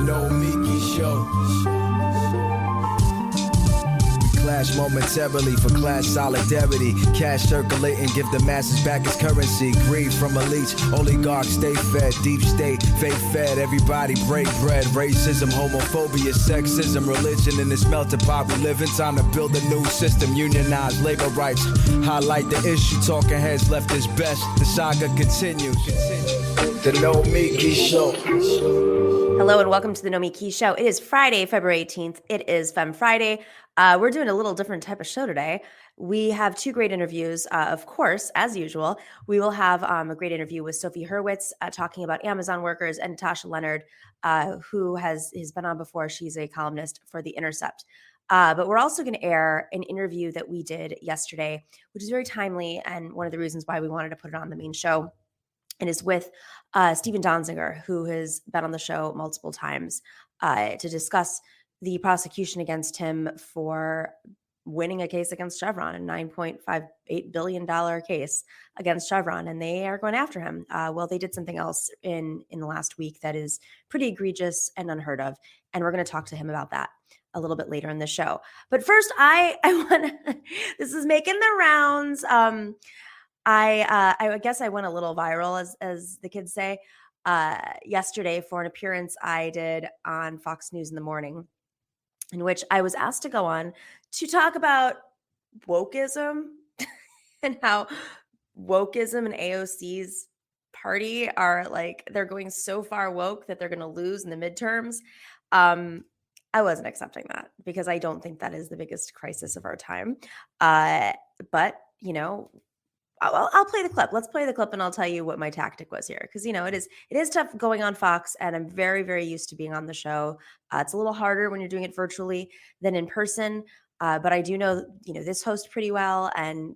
Nomiki Show. Clash momentarily for class solidarity. Cash circulating, give the masses back its currency. Greed from elites, oligarchs stay fed. Deep state, fake fed, everybody break bread. Racism, homophobia, sexism, religion in this melting pot we live in. Time to build a new system, unionize labor rights. Highlight the issue, talking heads left is best. The saga continues. The Nomiki Show. Hello and welcome to the Nomiki Show. It is Friday, February 18th. It is Femme Friday. We're doing a little different type of show today. We have two great interviews. Of course, as usual, we will have a great interview with Sophie Hurwitz talking about Amazon workers, and Natasha Lennard, who has been on before. She's a columnist for the Intercept. But we're also going to air an interview that we did yesterday, which is very timely and one of the reasons why we wanted to put it on the main show. And is with Steven Donziger, who has been on the show multiple times to discuss the prosecution against him for winning a case against Chevron, a $9.58 billion case against Chevron, and they are going after him. Well, they did something else in the last week that is pretty egregious and unheard of, and we're going to talk to him about that a little bit later in the show. But first, I want to, this is making the rounds. I guess I went a little viral, as the kids say, yesterday for an appearance I did on Fox News in the morning, in which I was asked to go on to talk about wokeism and how wokeism and AOC's party are like, they're going so far woke that they're going to lose in the midterms. I wasn't accepting that because I don't think that is the biggest crisis of our time. But, you know, I'll play the clip. Let's play the clip and I'll tell you what my tactic was here. Because, you know, it is tough going on Fox, and I'm very, very used to being on the show. It's a little harder when you're doing it virtually than in person. But I do know, you know, this host pretty well, and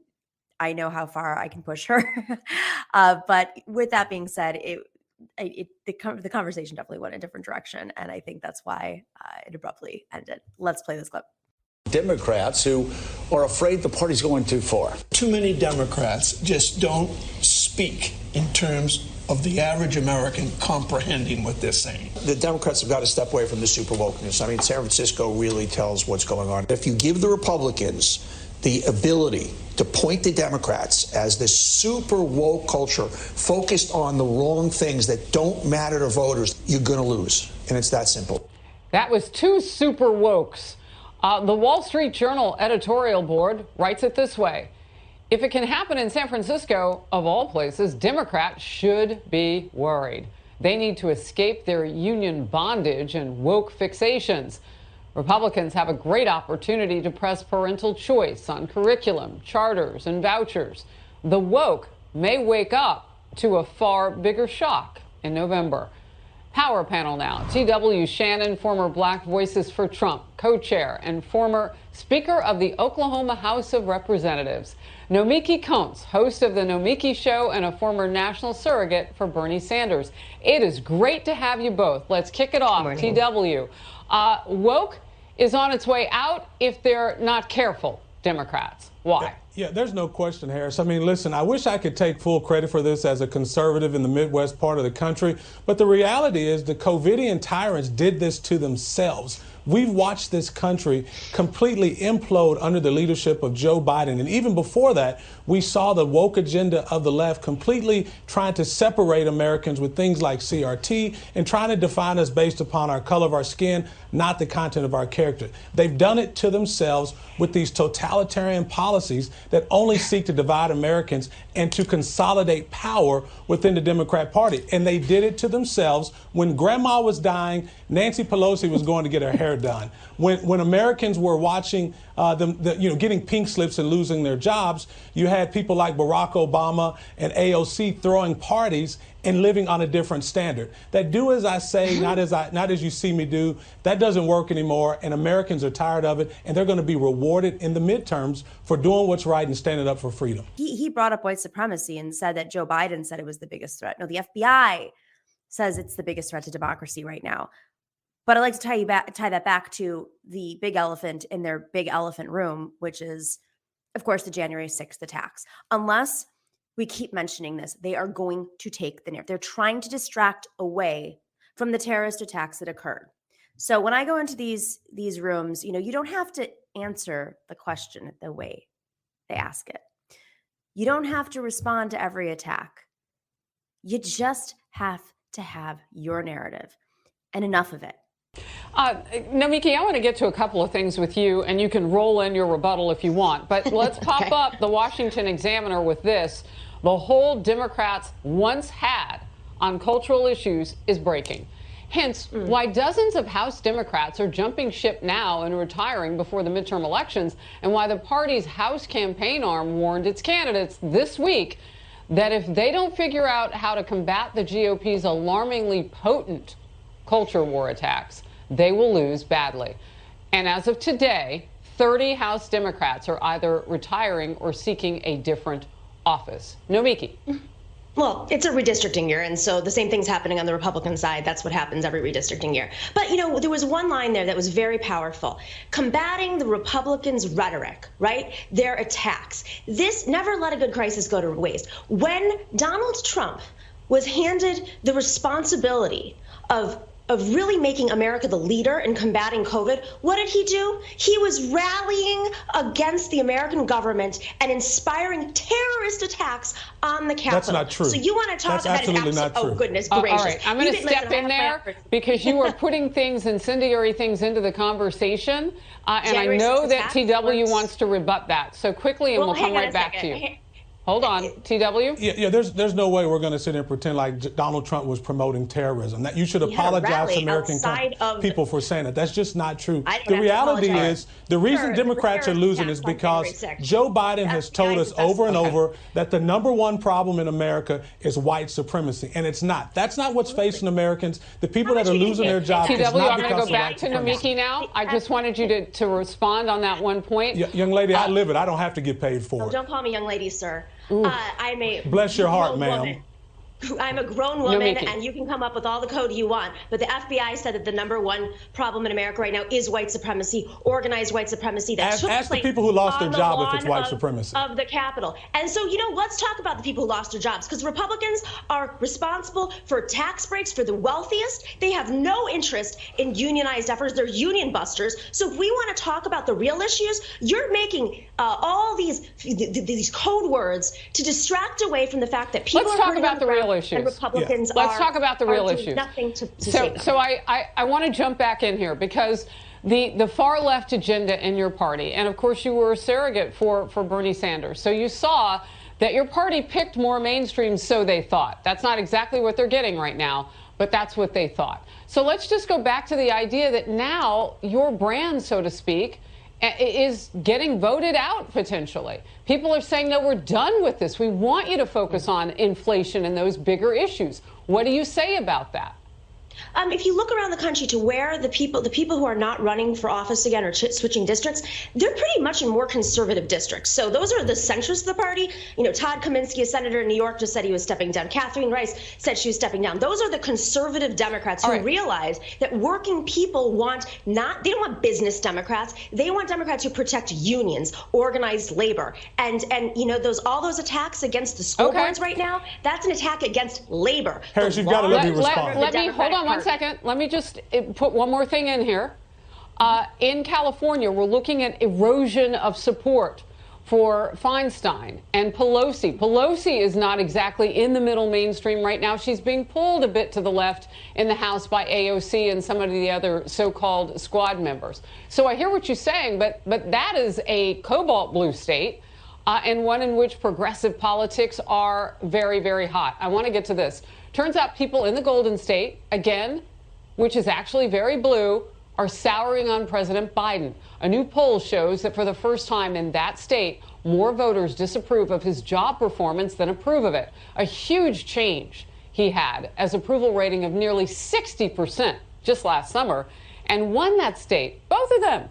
I know how far I can push her. But with that being said, the conversation definitely went a different direction. And I think that's why it abruptly ended. Let's play this clip. Democrats who are afraid the party's going too far. Too many Democrats just don't speak in terms of the average American comprehending what they're saying. The Democrats have got to step away from the super wokeness. I mean, San Francisco really tells what's going on. If you give the Republicans the ability to point to Democrats as this super woke culture focused on the wrong things that don't matter to voters, you're going to lose. And it's that simple. That was two super wokes. The Wall Street Journal editorial board writes it this way: if it can happen in San Francisco, of all places, Democrats should be worried. They need to escape their union bondage and woke fixations. Republicans have a great opportunity to press parental choice on curriculum, charters, and vouchers. The woke may wake up to a far bigger shock in November. Power panel now. T.W. Shannon, former Black Voices for Trump co-chair and former Speaker of the Oklahoma House of Representatives. Nomiki Konst, host of The Nomiki Show and a former national surrogate for Bernie Sanders. It is great to have you both. Let's kick it off. T.W. Woke is on its way out if they're not careful, Democrats. Why? Yeah, there's no question, Harris. I mean, listen, I wish I could take full credit for this as a conservative in the Midwest part of the country, but the reality is the COVIDian tyrants did this to themselves. We've watched this country completely implode under the leadership of Joe Biden. And even before that, we saw the woke agenda of the left completely trying to separate Americans with things like CRT and trying to define us based upon our color of our skin, not the content of our character. They've done it to themselves with these totalitarian policies that only seek to divide Americans and to consolidate power within the Democrat Party. And they did it to themselves when grandma was dying. Nancy Pelosi was going to get her hair done. When Americans were watching getting pink slips and losing their jobs, you had people like Barack Obama and AOC throwing parties and living on a different standard. That do as I say, not as you see me do. That doesn't work anymore, and Americans are tired of it, and they're going to be rewarded in the midterms for doing what's right and standing up for freedom. He brought up white supremacy and said that Joe Biden said it was the biggest threat. No, the FBI says it's the biggest threat to democracy right now. But I'd like to tie that back to the big elephant in their big elephant room, which is, of course, the January 6th attacks. Unless we keep mentioning this, they are going to take the narrative. They're trying to distract away from the terrorist attacks that occurred. So when I go into these rooms, you don't have to answer the question the way they ask it. You don't have to respond to every attack. You just have to have your narrative, and enough of it. Nomiki, I want to get to a couple of things with you, and you can roll in your rebuttal if you want. But let's pop up the Washington Examiner with this. The hold Democrats once had on cultural issues is breaking. Hence, why dozens of House Democrats are jumping ship now and retiring before the midterm elections, and why the party's House campaign arm warned its candidates this week that if they don't figure out how to combat the GOP's alarmingly potent culture war attacks, they will lose badly. And as of today, 30 House Democrats are either retiring or seeking a different office. Nomiki. Well, it's a redistricting year, and so the same thing's happening on the Republican side. That's what happens every redistricting year. But, there was one line there that was very powerful. Combating the Republicans' rhetoric, right? Their attacks. This never let a good crisis go to waste. When Donald Trump was handed the responsibility of really making America the leader in combating COVID, what did he do? He was rallying against the American government and inspiring terrorist attacks on the Capitol. That's not true. So you want to talk That's about absolutely not true. Oh, goodness gracious. All right, I'm going to step in there because you are putting incendiary things into the conversation, and I know that TW wants to rebut that. So quickly, and we'll come right back to you. Hold on, TW? Yeah, there's no way we're going to sit here and pretend like Donald Trump was promoting terrorism. That you should apologize to American people for saying that. That's just not true. The reality is the reason Democrats are losing is because Joe Biden has told us over and over that the #1 problem in America is white supremacy, and it's not. That's not what's facing Americans. The people that are losing their jobs is not because of white supremacy. I'm going to go back to Nomiki now. I just wanted you to respond on that one point. Young lady, I live it. I don't have to get paid for it. Don't call me young lady, sir. I'm a bless your heart, ma'am. I'm a grown woman, and you can come up with all the code you want. But the FBI said that the #1 problem in America right now is white supremacy, organized white supremacy. That ask the people who lost their job if it's white supremacy. Of the Capitol. And so, let's talk about the people who lost their jobs, because Republicans are responsible for tax breaks for the wealthiest. They have no interest in unionized efforts. They're union busters. So if we want to talk about the real issues, you're making all these code words to distract away from the fact that people are talking about the real issues. And Republicans Let's talk about the real issues. Nothing to say about. So I want to jump back in here because the far left agenda in your party, and of course you were a surrogate for Bernie Sanders. So you saw that your party picked more mainstream, so they thought. That's not exactly what they're getting right now, but that's what they thought. So let's just go back to the idea that now your brand, so to speak, is getting voted out potentially. People are saying, no, we're done with this. We want you to focus on inflation and those bigger issues. What do you say about that? If you look around the country to where the people who are not running for office again or switching districts, they're pretty much in more conservative districts. So those are the centrists of the party. Todd Kaminsky, a senator in New York, just said he was stepping down. Catherine Rice said she was stepping down. Those are the conservative Democrats who realize that working people they don't want business Democrats. They want Democrats who protect unions, organized labor. And all those attacks against the school boards right now, that's an attack against labor. Harris, you've got to let me respond. Let me hold on one second. Let me just put one more thing in here. In California, we're looking at erosion of support for Feinstein and Pelosi. Pelosi is not exactly in the middle mainstream right now. She's being pulled a bit to the left in the House by AOC and some of the other so-called squad members. So I hear what you're saying, but that is a cobalt blue state and one in which progressive politics are very, very hot. I want to get to this. Turns out people in the Golden State, again, which is actually very blue, are souring on President Biden. A new poll shows that for the first time in that state, more voters disapprove of his job performance than approve of it. A huge change he had, as approval rating of nearly 60% just last summer, and won that state, both of them.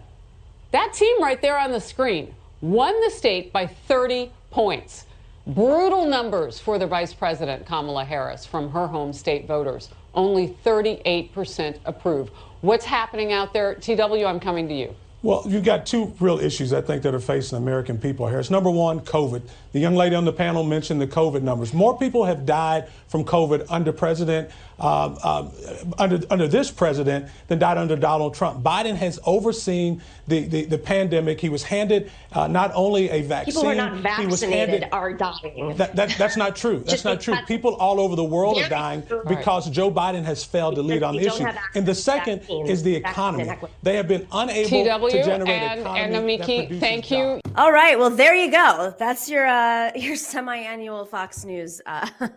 That team right there on the screen won the state by 30 points. Brutal numbers for the Vice President, Kamala Harris, from her home state voters. Only 38% approve. What's happening out there? TW, I'm coming to you. Well, you've got two real issues, I think, that are facing American people, Harris. Number one, COVID. The young lady on the panel mentioned the COVID numbers. More people have died from COVID under President under this president than died under Donald Trump. Biden has overseen the pandemic. He was handed not only a vaccine. People who are not vaccinated are dying. That's not true. That's not true. People all over the world are dying because Joe Biden has failed to lead on the issue. And the second is the economy. They have been unable to generate economy. And Nomiki, thank you. All right, well, there you go. That's your semi-annual Fox News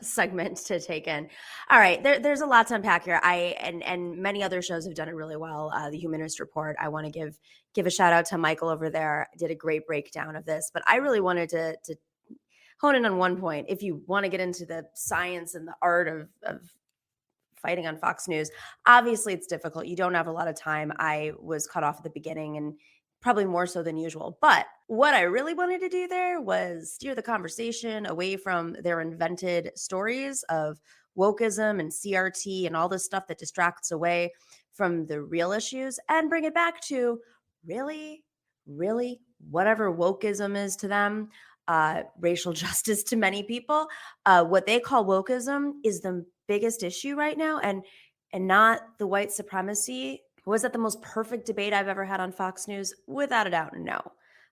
segment to take in. All right, there's a lot to unpack here. And many other shows have done it really well. The Humanist Report, I want to give a shout out to Michael over there. Did a great breakdown of this, but I really wanted to hone in on one point. If you want to get into the science and the art of fighting on Fox News, obviously it's difficult. You don't have a lot of time. I was cut off at the beginning and probably more so than usual. But what I really wanted to do there was steer the conversation away from their invented stories of wokeism and CRT and all this stuff that distracts away from the real issues and bring it back to really whatever wokeism is to them, racial justice to many people. What they call wokeism is the biggest issue right now, and not the white supremacy. Was that the most perfect debate I've ever had on Fox News? Without a doubt, no.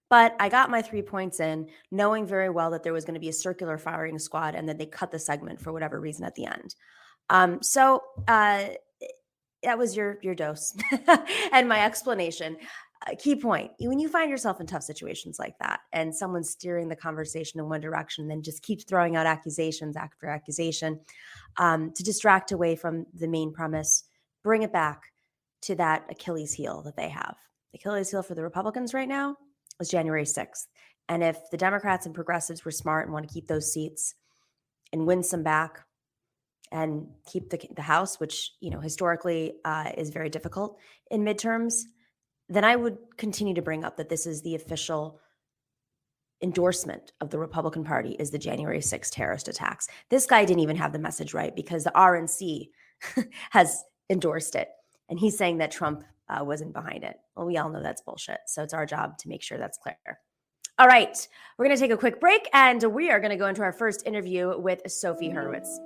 But I got my 3 points in, knowing very well that there was going to be a circular firing squad and that they cut the segment for whatever reason at the end. So that was your dose and my explanation. Key point, when you find yourself in tough situations like that and someone's steering the conversation in one direction and then just keeps throwing out accusations after accusation to distract away from the main premise, bring it back to that Achilles heel that they have. The Achilles heel for the Republicans right now is January 6th. And if the Democrats and progressives were smart and want to keep those seats and win some back and keep the House, which, historically is very difficult in midterms, then I would continue to bring up that this is the official endorsement of the Republican Party is the January 6th terrorist attacks. This guy didn't even have the message right because the RNC has endorsed it. And he's saying that Trump wasn't behind it. Well, we all know that's bullshit. So it's our job to make sure that's clear. All right, we're going to take a quick break and we are going to go into our first interview with Sophie Hurwitz.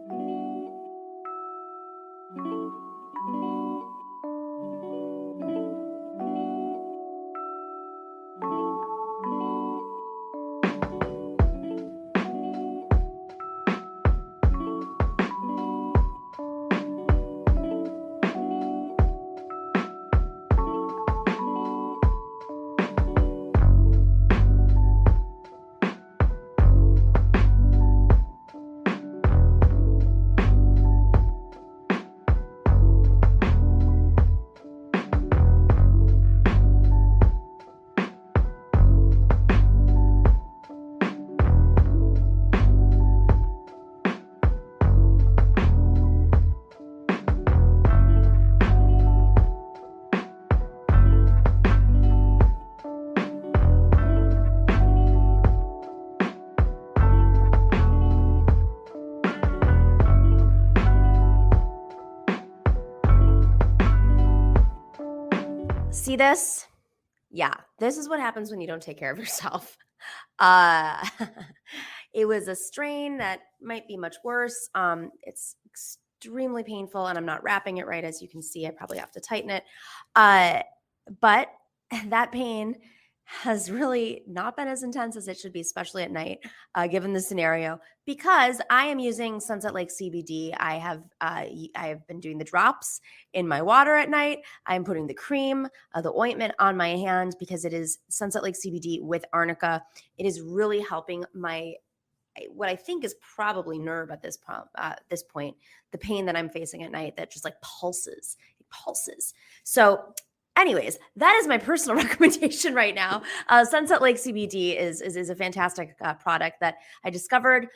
See this? Yeah, this is what happens when you don't take care of yourself. It was a strain that might be much worse. It's extremely painful, and I'm not wrapping it right. As you can see, I probably have to tighten it. But that pain has really not been as intense as it should be, especially at night, given the scenario, because I am using Sunset Lake CBD. I have been doing the drops in my water at night. I'm putting the cream, the ointment on my hand because it is Sunset Lake CBD with arnica. It is really helping my what I think is probably nerve at this point, the pain that I'm facing at night that just like pulses. It pulses. So anyways, that is my personal recommendation right now. Sunset Lake CBD is a fantastic product that I discovered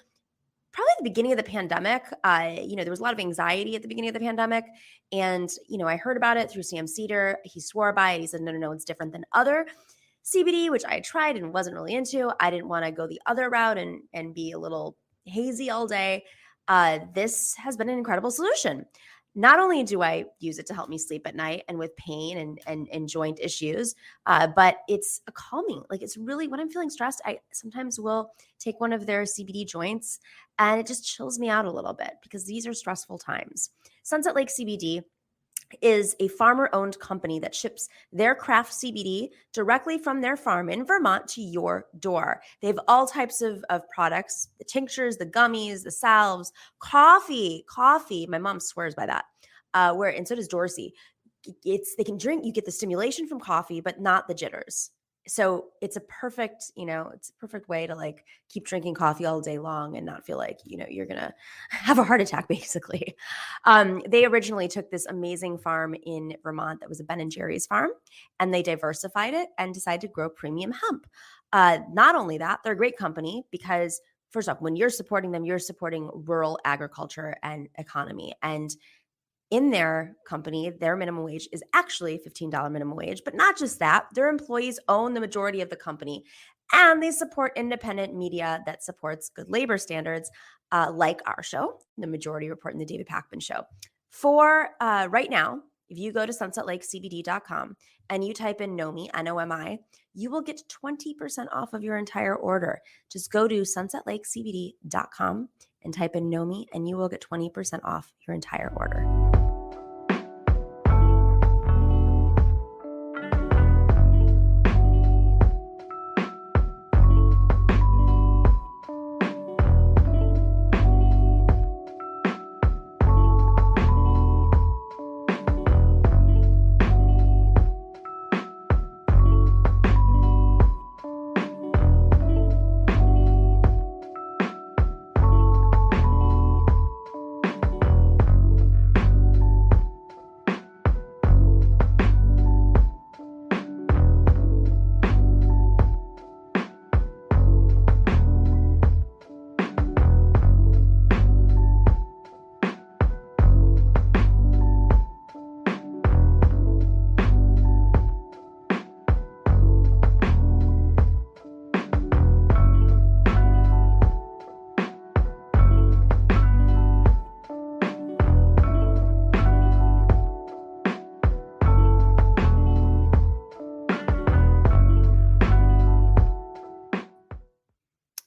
probably at the beginning of the pandemic. There was a lot of anxiety at the beginning of the pandemic. And, I heard about it through Sam Cedar. He swore by it. He said, no, it's different than other CBD, which I tried and wasn't really into. I didn't want to go the other route and be a little hazy all day. This has been an incredible solution. Not only do I use it to help me sleep at night and with pain and joint issues, but it's a calming. Like it's really, when I'm feeling stressed, I sometimes will take one of their CBD joints and it just chills me out a little bit because these are stressful times. Sunset Lake CBD is a farmer-owned company that ships their craft CBD directly from their farm in Vermont to your door. They have all types of products, the tinctures, the gummies, the salves, coffee. My mom swears by that. And so does Dorsey. They can drink, you get the stimulation from coffee, but not the jitters. So it's a perfect, it's a perfect way to like keep drinking coffee all day long and not feel like, you're going to have a heart attack, basically. They originally took this amazing farm in Vermont that was a Ben & Jerry's farm, and they diversified it and decided to grow premium hemp. Not only that, they're a great company because, first off, when you're supporting them, you're supporting rural agriculture and economy. And in their company, their minimum wage is actually $15 minimum wage, but not just that, their employees own the majority of the company, and they support independent media that supports good labor standards, like our show, The Majority Report, and The David Pakman Show. For right now, if you go to sunsetlakecbd.com and you type in NOMI, N-O-M-I, you will get 20% off of your entire order. Just go to sunsetlakecbd.com and type in NOMI, and you will get 20% off your entire order.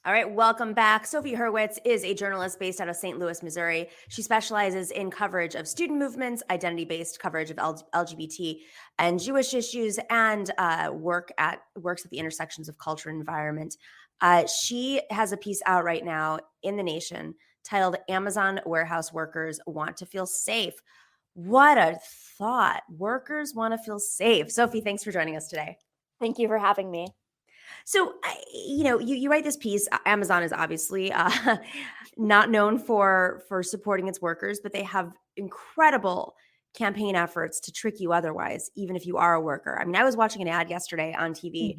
All right, welcome back. Sophie Hurwitz is a journalist based out of St. Louis, Missouri. She specializes in coverage of student movements, identity-based coverage of LGBT and Jewish issues, and works at the intersections of culture and environment. She has a piece out right now in The Nation titled "Amazon Warehouse Workers Want to Feel Safe." What a thought. Workers want to feel safe. Sophie, thanks for joining us today. Thank you for having me. So, you write this piece. Amazon is obviously not known for supporting its workers, but they have incredible campaign efforts to trick you otherwise, even if you are a worker. I mean, I was watching an ad yesterday on TV.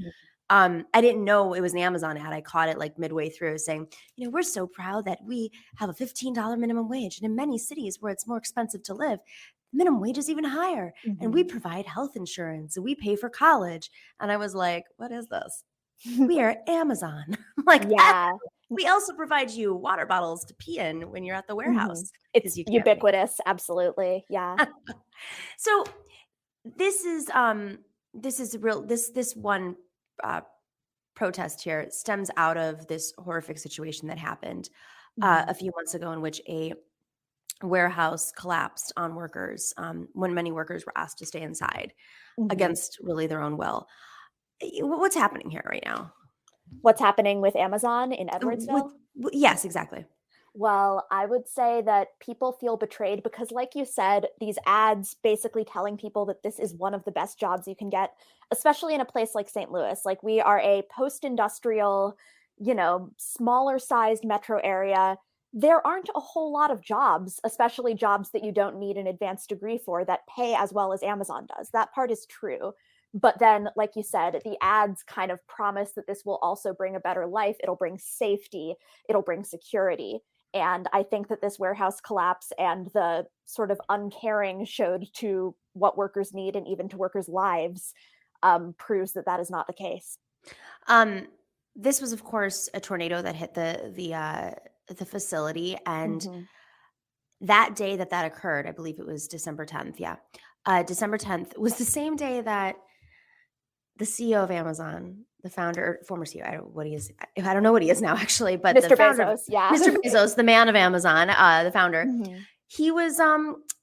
Mm-hmm. I didn't know it was an Amazon ad. I caught it like midway through saying, we're so proud that we have a $15 minimum wage. And in many cities where it's more expensive to live, minimum wage is even higher. Mm-hmm. And we provide health insurance. And we pay for college. And I was like, what is this? We are Amazon. I'm like, yeah. We also provide you water bottles to pee in when you're at the warehouse. Mm-hmm. It's ubiquitous. Absolutely. Yeah. So this is real. This one protest here stems out of this horrific situation that happened a few months ago, in which a warehouse collapsed on workers when many workers were asked to stay inside against really their own will. What's happening here right now? What's happening with Amazon in Edwardsville? Yes, exactly. Well, I would say that people feel betrayed because, like you said, these ads basically telling people that this is one of the best jobs you can get, especially in a place like St. Louis. Like, we are a post-industrial, smaller sized metro area. There aren't a whole lot of jobs, especially jobs that you don't need an advanced degree for, that pay as well as Amazon does. That part is true. But then, like you said, the ads kind of promise that this will also bring a better life. It'll bring safety. It'll bring security. And I think that this warehouse collapse and the sort of uncaring showed to what workers need and even to workers' lives proves that that is not the case. This was, of course, a tornado that hit the facility. And that day that occurred, I believe it was December 10th. Yeah. December 10th was the same day that the CEO of Amazon, the founder, former CEO, I don't know what he is now, actually, but Mr. the founder, Bezos, yeah. Mr. Bezos, the man of Amazon, the founder, He was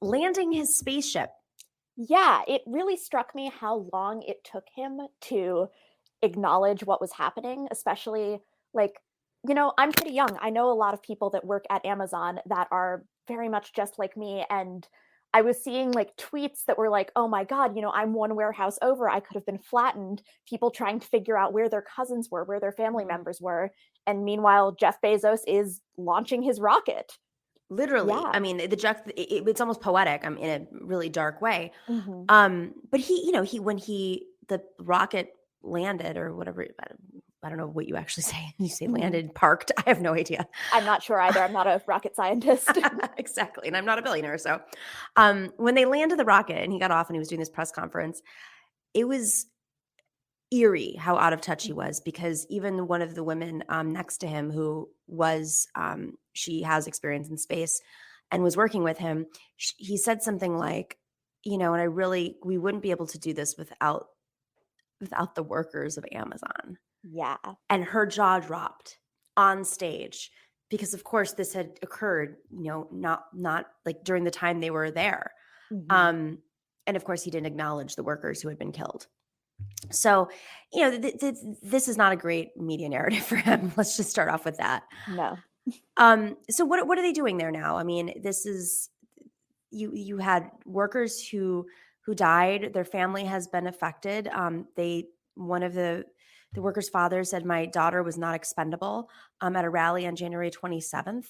landing his spaceship. Yeah, it really struck me how long it took him to acknowledge what was happening, especially like, I'm pretty young. I know a lot of people that work at Amazon that are very much just like me. And I was seeing like tweets that were like, oh my God, I'm one warehouse over. I could have been flattened. People trying to figure out where their cousins were, where their family members were. And meanwhile, Jeff Bezos is launching his rocket. Literally. Yeah. I mean, it's almost poetic. I'm in a really dark way. Mm-hmm. But when the rocket landed or whatever, I don't know what you actually say. You say landed, parked. I have no idea. I'm not sure either. I'm not a rocket scientist. Exactly. And I'm not a billionaire. So when they landed the rocket and he got off and he was doing this press conference, it was eerie how out of touch he was, because even one of the women next to him who was she has experience in space and was working with him, he said something like, and we wouldn't be able to do this without the workers of Amazon. Yeah. And her jaw dropped on stage because of course this had occurred, not like during the time they were there. Mm-hmm. And of course he didn't acknowledge the workers who had been killed. So, this is not a great media narrative for him. Let's just start off with that. No. So what are they doing there now? I mean, this is you had workers who died. Their family has been affected. One of the workers' father said, "My daughter was not expendable," at a rally on January 27th.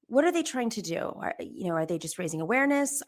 What are they trying to do? Are they just raising awareness?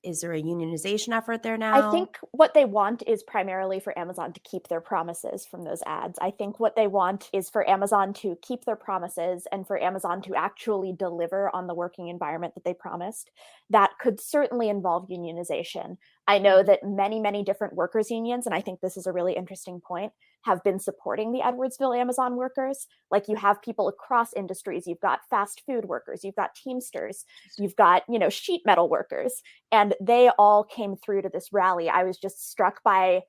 Is there a unionization effort there now? I think what they want is primarily for Amazon to keep their promises from those ads. I think what they want is for Amazon to keep their promises and for Amazon to actually deliver on the working environment that they promised. That could certainly involve unionization. I know that many, many different workers' unions, and I think this is a really interesting point, have been supporting the Edwardsville Amazon workers. Like, you have people across industries. You've got fast food workers, you've got Teamsters, you've got, sheet metal workers, and they all came through to this rally. I was just struck by,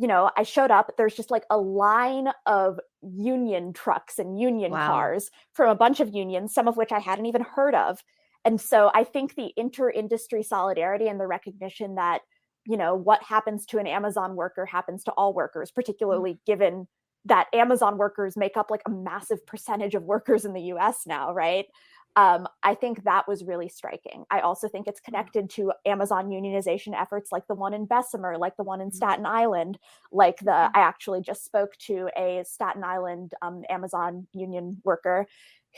I showed up, there's just like a line of union trucks and union cars from a bunch of unions, some of which I hadn't even heard of. And so I think the inter-industry solidarity and the recognition that, what happens to an Amazon worker happens to all workers, particularly given that Amazon workers make up like a massive percentage of workers in the US now, right? I think that was really striking. I also think it's connected to Amazon unionization efforts like the one in Bessemer, like the one in Staten Island, I actually just spoke to a Staten Island Amazon union worker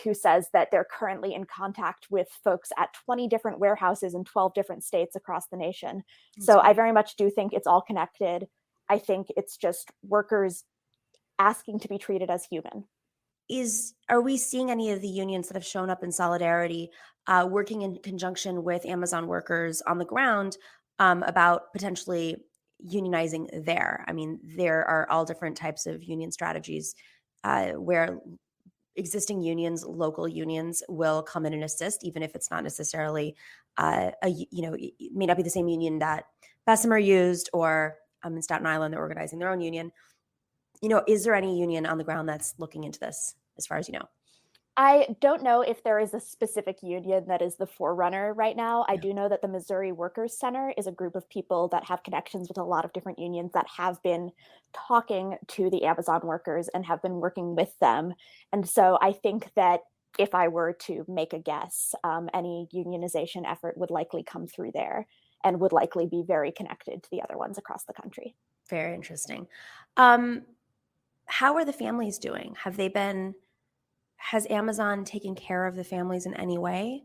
who says that they're currently in contact with folks at 20 different warehouses in 12 different states across the nation. So I very much do think it's all connected. I think it's just workers asking to be treated as human. Are we seeing any of the unions that have shown up in solidarity working in conjunction with Amazon workers on the ground about potentially unionizing there? I mean, there are all different types of union strategies where existing unions, local unions, will come in and assist, even if it's not necessarily it may not be the same union that Bessemer used, or in Staten Island they're organizing their own union. Is there any union on the ground that's looking into this, as far as you know? I don't know if there is a specific union that is the forerunner right now. I do know that the Missouri Workers Center is a group of people that have connections with a lot of different unions that have been talking to the Amazon workers and have been working with them. And so I think that if I were to make a guess, any unionization effort would likely come through there and would likely be very connected to the other ones across the country. Very interesting. How are the families doing? Has Amazon taken care of the families in any way?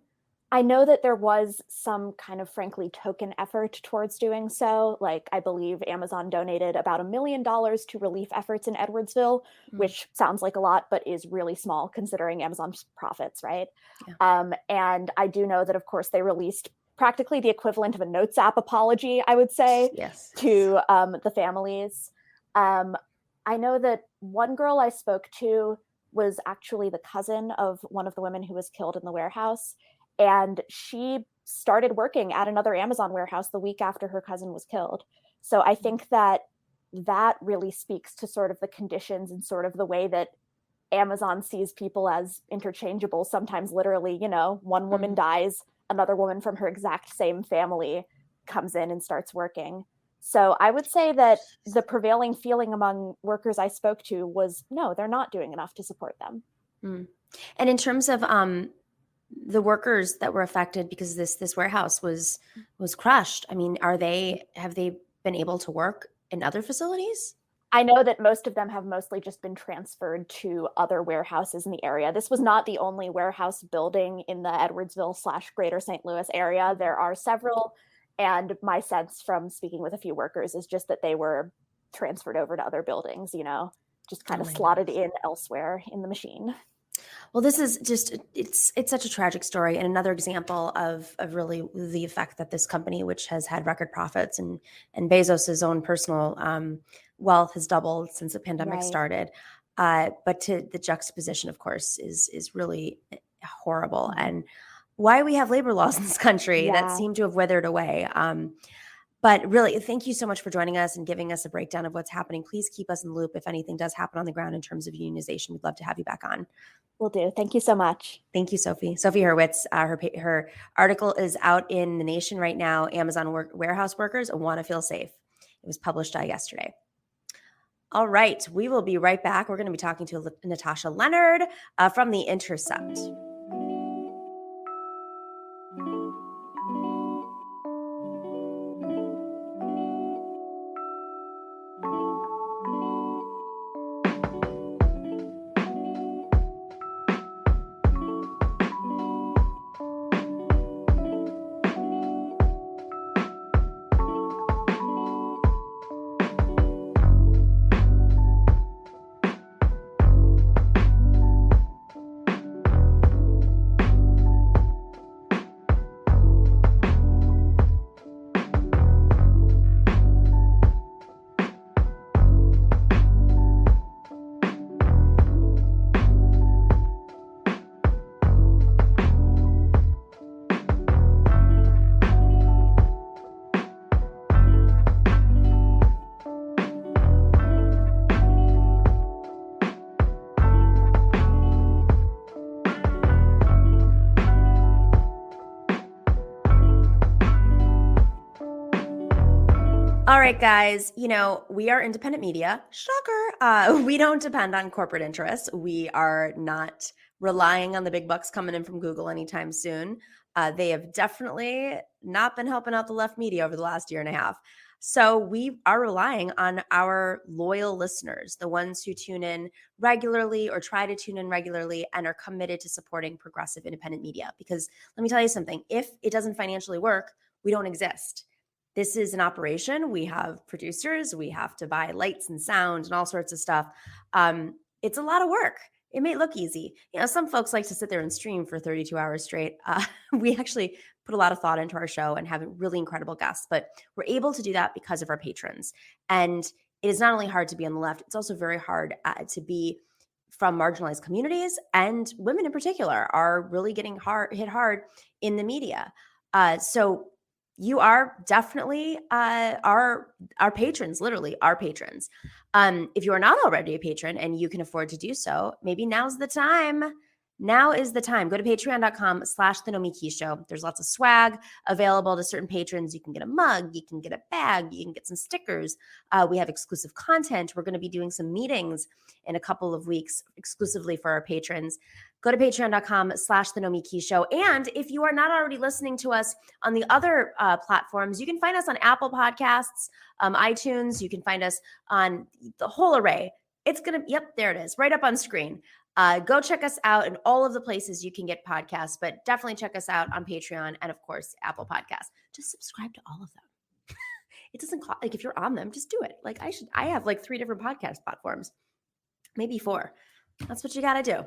I know that there was some kind of frankly token effort towards doing so. Like, I believe Amazon donated about $1 million to relief efforts in Edwardsville, which sounds like a lot, but is really small considering Amazon's profits, right? Yeah. And I do know that, of course, they released practically the equivalent of a Notes app apology, I would say, to the families. I know that one girl I spoke to was actually the cousin of one of the women who was killed in the warehouse. And she started working at another Amazon warehouse the week after her cousin was killed. So I think that really speaks to sort of the conditions and sort of the way that Amazon sees people as interchangeable, sometimes literally, one woman dies, another woman from her exact same family comes in and starts working. So I would say that the prevailing feeling among workers I spoke to was, no, they're not doing enough to support them. And in terms of the workers that were affected because this warehouse was crushed, I mean, have they been able to work in other facilities? I know that most of them have mostly just been transferred to other warehouses in the area. This was not the only warehouse building in the Edwardsville/Greater St. Louis area. There are several. And my sense from speaking with a few workers is just that they were transferred over to other buildings, just kind of slotted in elsewhere in the machine. Well, this is just, it's such a tragic story and another example of really the effect that this company, which has had record profits and Bezos's own personal wealth has doubled since the pandemic started. But to the juxtaposition, of course, is really horrible. And why we have labor laws in this country that seem to have withered away. But really, thank you so much for joining us and giving us a breakdown of what's happening. Please keep us in the loop if anything does happen on the ground in terms of unionization. We'd love to have you back on. Will do. Thank you so much. Thank you, Sophie. Sophie Hurwitz, her article is out in The Nation right now. Amazon warehouse workers want to feel safe. It was published yesterday. All right, we will be right back. We're going to be talking to Natasha Lennard from The Intercept. All right, guys, we are independent media. Shocker. We don't depend on corporate interests. We are not relying on the big bucks coming in from Google anytime soon. They have definitely not been helping out the left media over the last year and a half. So we are relying on our loyal listeners, the ones who tune in regularly or try to tune in regularly and are committed to supporting progressive independent media. Because let me tell you something, if it doesn't financially work, we don't exist. This is an operation. We have producers. We have to buy lights and sound and all sorts of stuff. It's a lot of work. It may look easy. Some folks like to sit there and stream for 32 hours straight. We actually put a lot of thought into our show and have really incredible guests, but we're able to do that because of our patrons. And it is not only hard to be on the left, it's also very hard to be from marginalized communities, and women in particular are really getting hit hard in the media. So you are definitely our patrons, literally our patrons. If you are not already a patron and you can afford to do so, maybe now's the time. Now is the time. Go to patreon.com/The Nomiki Show. There's lots of swag available to certain patrons. You can get a mug, you can get a bag, you can get some stickers. We have exclusive content. We're going to be doing some meetings in a couple of weeks exclusively for our patrons. Go to patreon.com/The Nomiki Show. And if you are not already listening to us on the other platforms, you can find us on Apple Podcasts, iTunes. You can find us on the whole array. It's going to, there it is, right up on screen. Go check us out in all of the places you can get podcasts, but definitely check us out on Patreon and, of course, Apple Podcasts. Just subscribe to all of them. It doesn't cost, if you're on them, just do it. I have 3 different podcast platforms, maybe 4. That's what you got to do.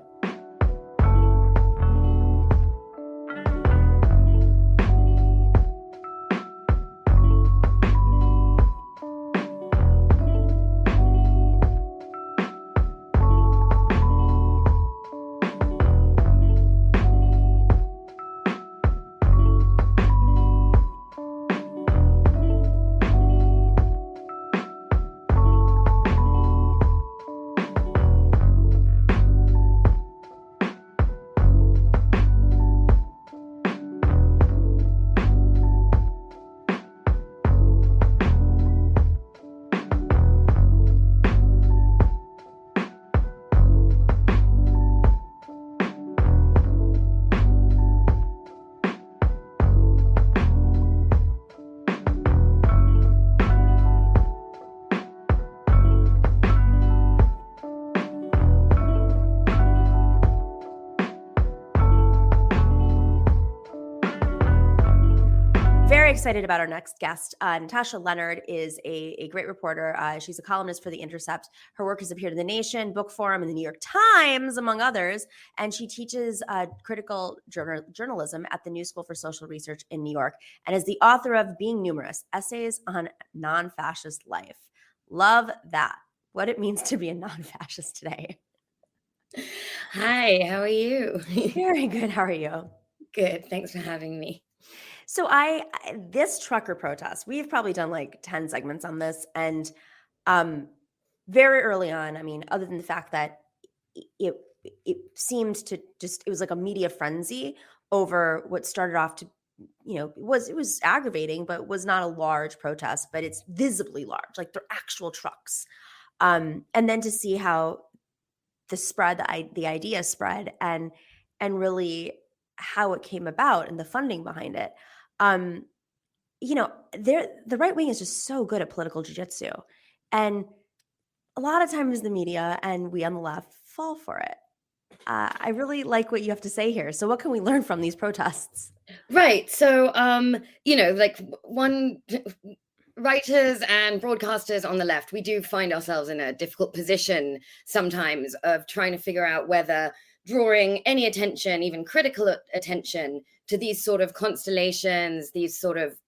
excited about our next guest. Natasha Lennard is a great reporter. She's a columnist for The Intercept. Her work has appeared in The Nation, Bookforum, and The New York Times, among others. And she teaches critical journalism at the New School for Social Research in New York, and is the author of Being Numerous, Essays on Non-Fascist Life. Love that. What it means to be a non-fascist today. Hi, how are you? Very good. How are you? Good. Thanks for having me. So this trucker protest, we've probably done like 10 segments on this. And very early on, I mean, other than the fact that it seemed to just, it was like a media frenzy over what started off to, it was aggravating, but was not a large protest, but it's visibly large, like they're actual trucks. And then to see how the idea spread and really how it came about and the funding behind it. The right wing is just so good at political jiu-jitsu. And a lot of times the media and we on the left fall for it. I really like what you have to say here. So what can we learn from these protests? Right. So, writers and broadcasters on the left, we do find ourselves in a difficult position sometimes of trying to figure out whether drawing any attention, even critical attention, to these sort of constellations, these sort of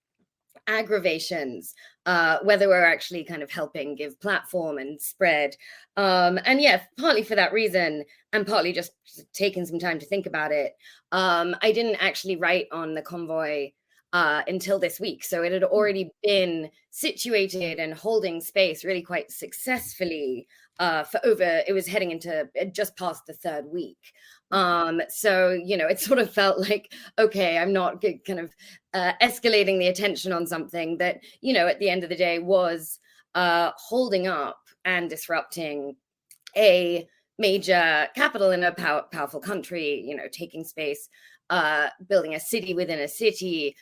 aggravations, whether we're actually kind of helping give platform and spread. And yeah, partly for that reason, and partly just taking some time to think about it, I didn't actually write on the convoy until this week. So it had already been situated and holding space really quite successfully it was heading into just past the third week. So, it sort of felt like, okay, I'm not kind of escalating the attention on something that, at the end of the day was holding up and disrupting a major capital in a powerful country, taking space, building a city within a city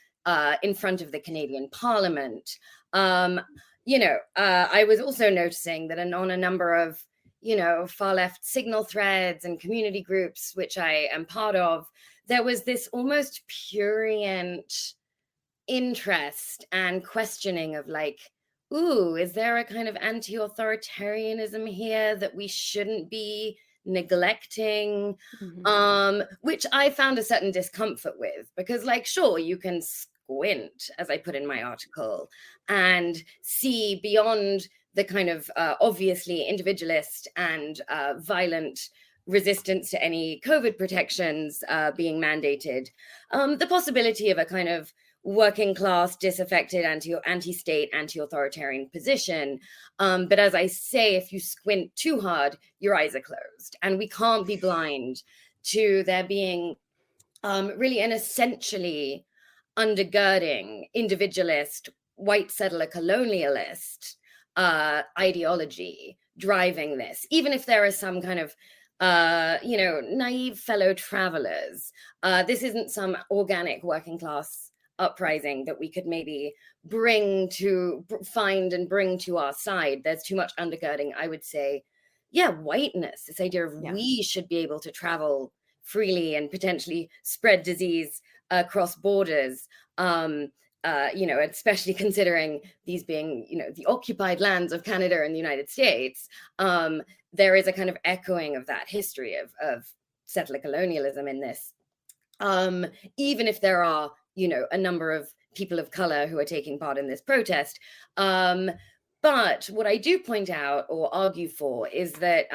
in front of the Canadian Parliament. I was also noticing that on a number of, far left signal threads and community groups, which I am part of, there was this almost prurient interest and questioning of like, ooh, is there a kind of anti-authoritarianism here that we shouldn't be neglecting? Which I found a certain discomfort with, because like, sure, you can squint, as I put in my article, and see beyond the kind of obviously individualist and violent resistance to any COVID protections being mandated, the possibility of a kind of working class, disaffected, anti-state, anti-authoritarian position. But as I say, if you squint too hard, your eyes are closed. And we can't be blind to there being really an essentially undergirding individualist, white settler colonialist ideology driving this, even if there are some kind of naive fellow travelers. This isn't some organic working class uprising that we could maybe find and bring to our side. There's too much undergirding, I would say. Yeah, whiteness, this idea of we should be able to travel freely and potentially spread disease across borders, especially considering these being, the occupied lands of Canada and the United States. There is a kind of echoing of that history of settler colonialism in this. Even if there are, a number of people of color who are taking part in this protest. But what I do point out or argue for is that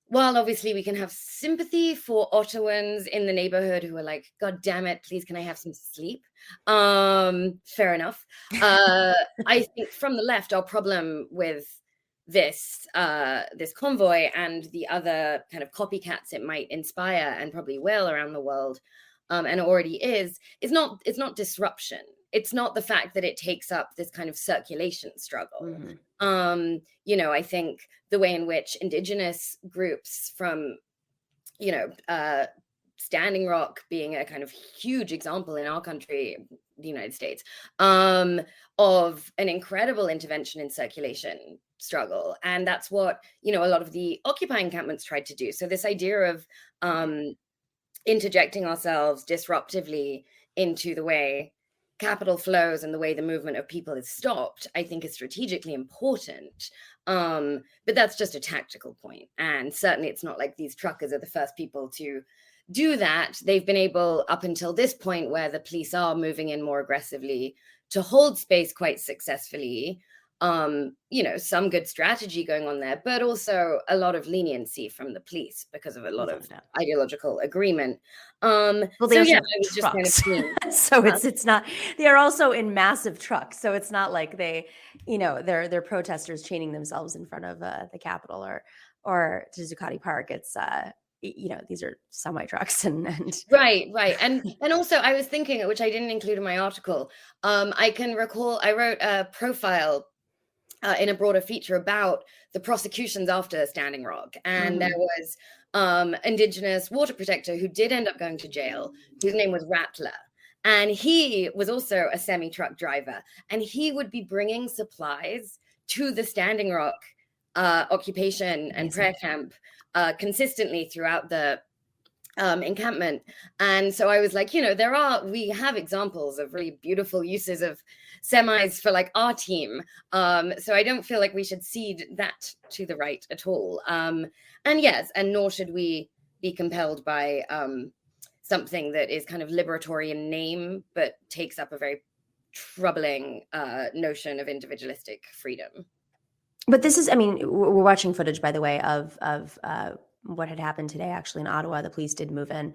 while obviously we can have sympathy for Ottawans in the neighborhood who are like, God damn it, please, can I have some sleep? Fair enough. I think from the left, our problem with this convoy and the other kind of copycats it might inspire and probably will around the world, and already is not disruption. It's not the fact that it takes up this kind of circulation struggle. I think the way in which indigenous groups from, Standing Rock being a kind of huge example in our country, the United States, of an incredible intervention in circulation struggle. And that's what, a lot of the Occupy encampments tried to do. So this idea of interjecting ourselves disruptively into the way capital flows and the way the movement of people is stopped, I think is strategically important. But that's just a tactical point. And certainly it's not like these truckers are the first people to do that. They've been able, up until this point where the police are moving in more aggressively, to hold space quite successfully. Some good strategy going on there, but also a lot of leniency from the police because of a lot of ideological agreement. Well, they I was just kind of seeing. So it's not. They are also in massive trucks, so it's not like they, they're protesters chaining themselves in front of the Capitol or to Zuccotti Park. It's these are semi trucks and right. And also I was thinking, which I didn't include in my article. I can recall I wrote a profile in a broader feature about the prosecutions after Standing Rock. And there was indigenous water protector who did end up going to jail, whose name was Rattler. And he was also a semi-truck driver. And he would be bringing supplies to the Standing Rock occupation and prayer camp consistently throughout the encampment. And so I was like, we have examples of really beautiful uses of semis for like our team. So I don't feel like we should cede that to the right at all. And nor should we be compelled by something that is kind of liberatory in name, but takes up a very troubling notion of individualistic freedom. But this is, we're watching footage, by the way, of what had happened today, actually, in Ottawa. The police did move in.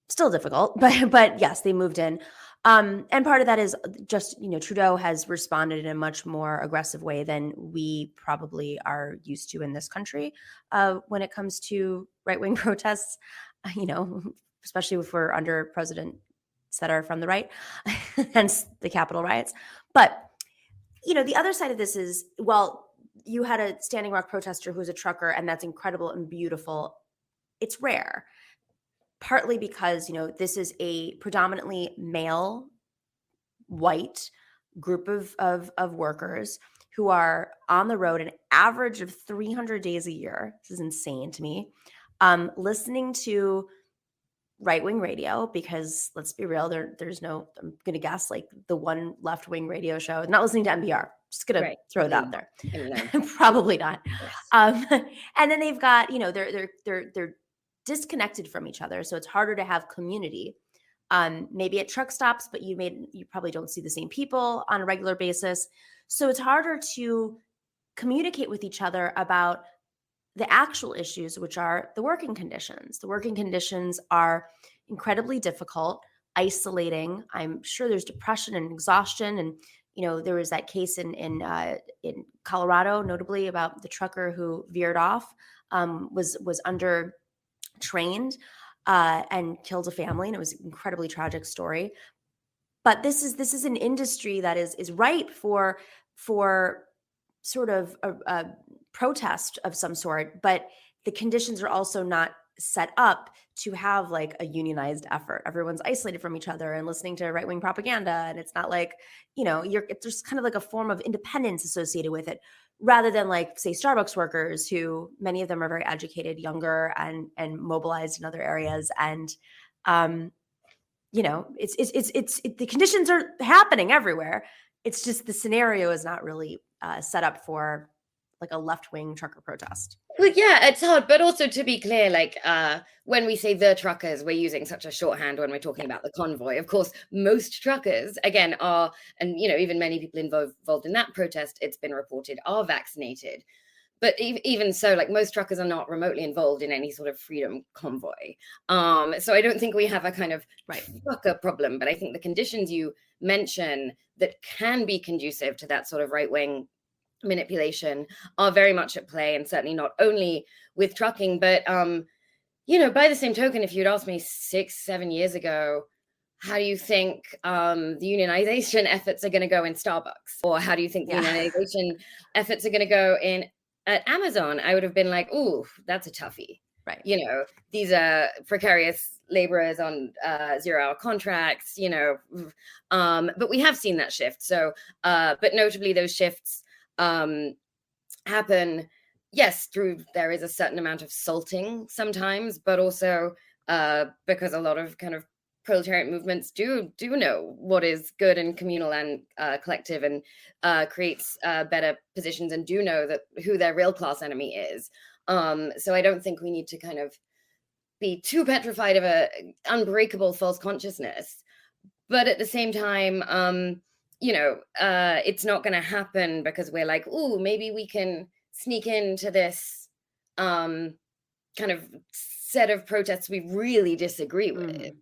Still difficult, but yes, they moved in. And part of that is just, Trudeau has responded in a much more aggressive way than we probably are used to in this country when it comes to right-wing protests, especially if we're under presidents that are from the right, hence the Capitol riots. But, the other side of this is, you had a Standing Rock protester who's a trucker, and that's incredible and beautiful. It's rare. Partly because, this is a predominantly male, white group of workers who are on the road an average of 300 days a year. This is insane to me. Listening to right-wing radio, because let's be real, there's no, I'm going to guess, like the one left-wing radio show, not listening to NPR. Just going to throw it out there. Probably not. And then they've got, they're disconnected from each other, so it's harder to have community. Maybe at truck stops, but you probably don't see the same people on a regular basis. So it's harder to communicate with each other about the actual issues, which are the working conditions. The working conditions are incredibly difficult, isolating. I'm sure there's depression and exhaustion. And, there was that case in Colorado, notably, about the trucker who veered off, was under trained and killed a family, and it was an incredibly tragic story. But this is an industry that is ripe for sort of a protest of some sort, but the conditions are also not set up to have like a unionized effort. Everyone's isolated from each other and listening to right-wing propaganda, and it's not like, there's kind of like a form of independence associated with it, rather than like, say, Starbucks workers, who many of them are very educated, younger, and mobilized in other areas. And it's the conditions are happening everywhere. It's just the scenario is not really set up for like a left-wing trucker protest. Well, yeah, it's hard, but also to be clear, like when we say the truckers, we're using such a shorthand when we're talking about the convoy. Of course, most truckers, again, are, and even many people involved in that protest, it's been reported, are vaccinated. But even so, like, most truckers are not remotely involved in any sort of freedom convoy. So I don't think we have a kind of trucker problem, but I think the conditions you mention that can be conducive to that sort of right-wing manipulation are very much at play, and certainly not only with trucking, but by the same token, if you'd asked me 6-7 years ago, how do you think the unionization efforts are going to go in Starbucks, or how do you think the unionization efforts are going to go in at Amazon, I would have been like, ooh, that's a toughie. Right. These are precarious laborers on 0-hour contracts, but we have seen that shift. So, but notably those shifts happen, yes, there is a certain amount of salting sometimes, but also because a lot of kind of proletariat movements do know what is good and communal and collective, and creates better positions, and do know that who their real class enemy is. So I don't think we need to kind of be too petrified of a unbreakable false consciousness. But at the same time, it's not going to happen because we're like, oh, maybe we can sneak into this kind of set of protests we really disagree with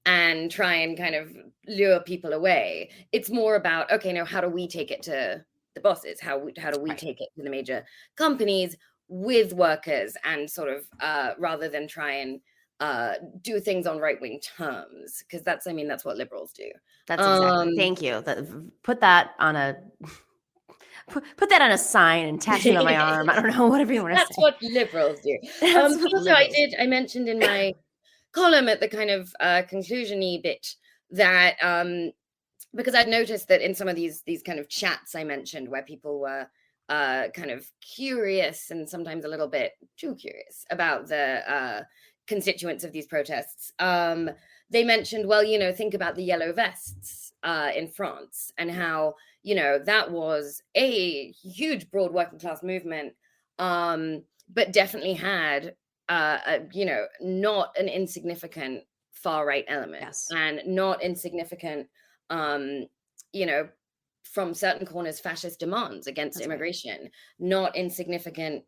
and try and kind of lure people away. It's more about, okay, now how do we take it to the bosses? How do we take it to the major companies with workers, and sort of rather than try and do things on right-wing terms, because that's what liberals do. That's exactly. Thank you. Put that on a sign and tattoo it on my arm. I don't know, whatever you want to say. That's what liberals do. Also, I mentioned in my column at the kind of conclusion-y bit that because I'd noticed that in some of these kind of chats I mentioned, where people were kind of curious and sometimes a little bit too curious about the constituents of these protests, they mentioned, well, think about the yellow vests in France, and how, that was a huge broad working class movement, but definitely had, not an insignificant far right element. Yes. And not insignificant, from certain corners, fascist demands against immigration, not insignificant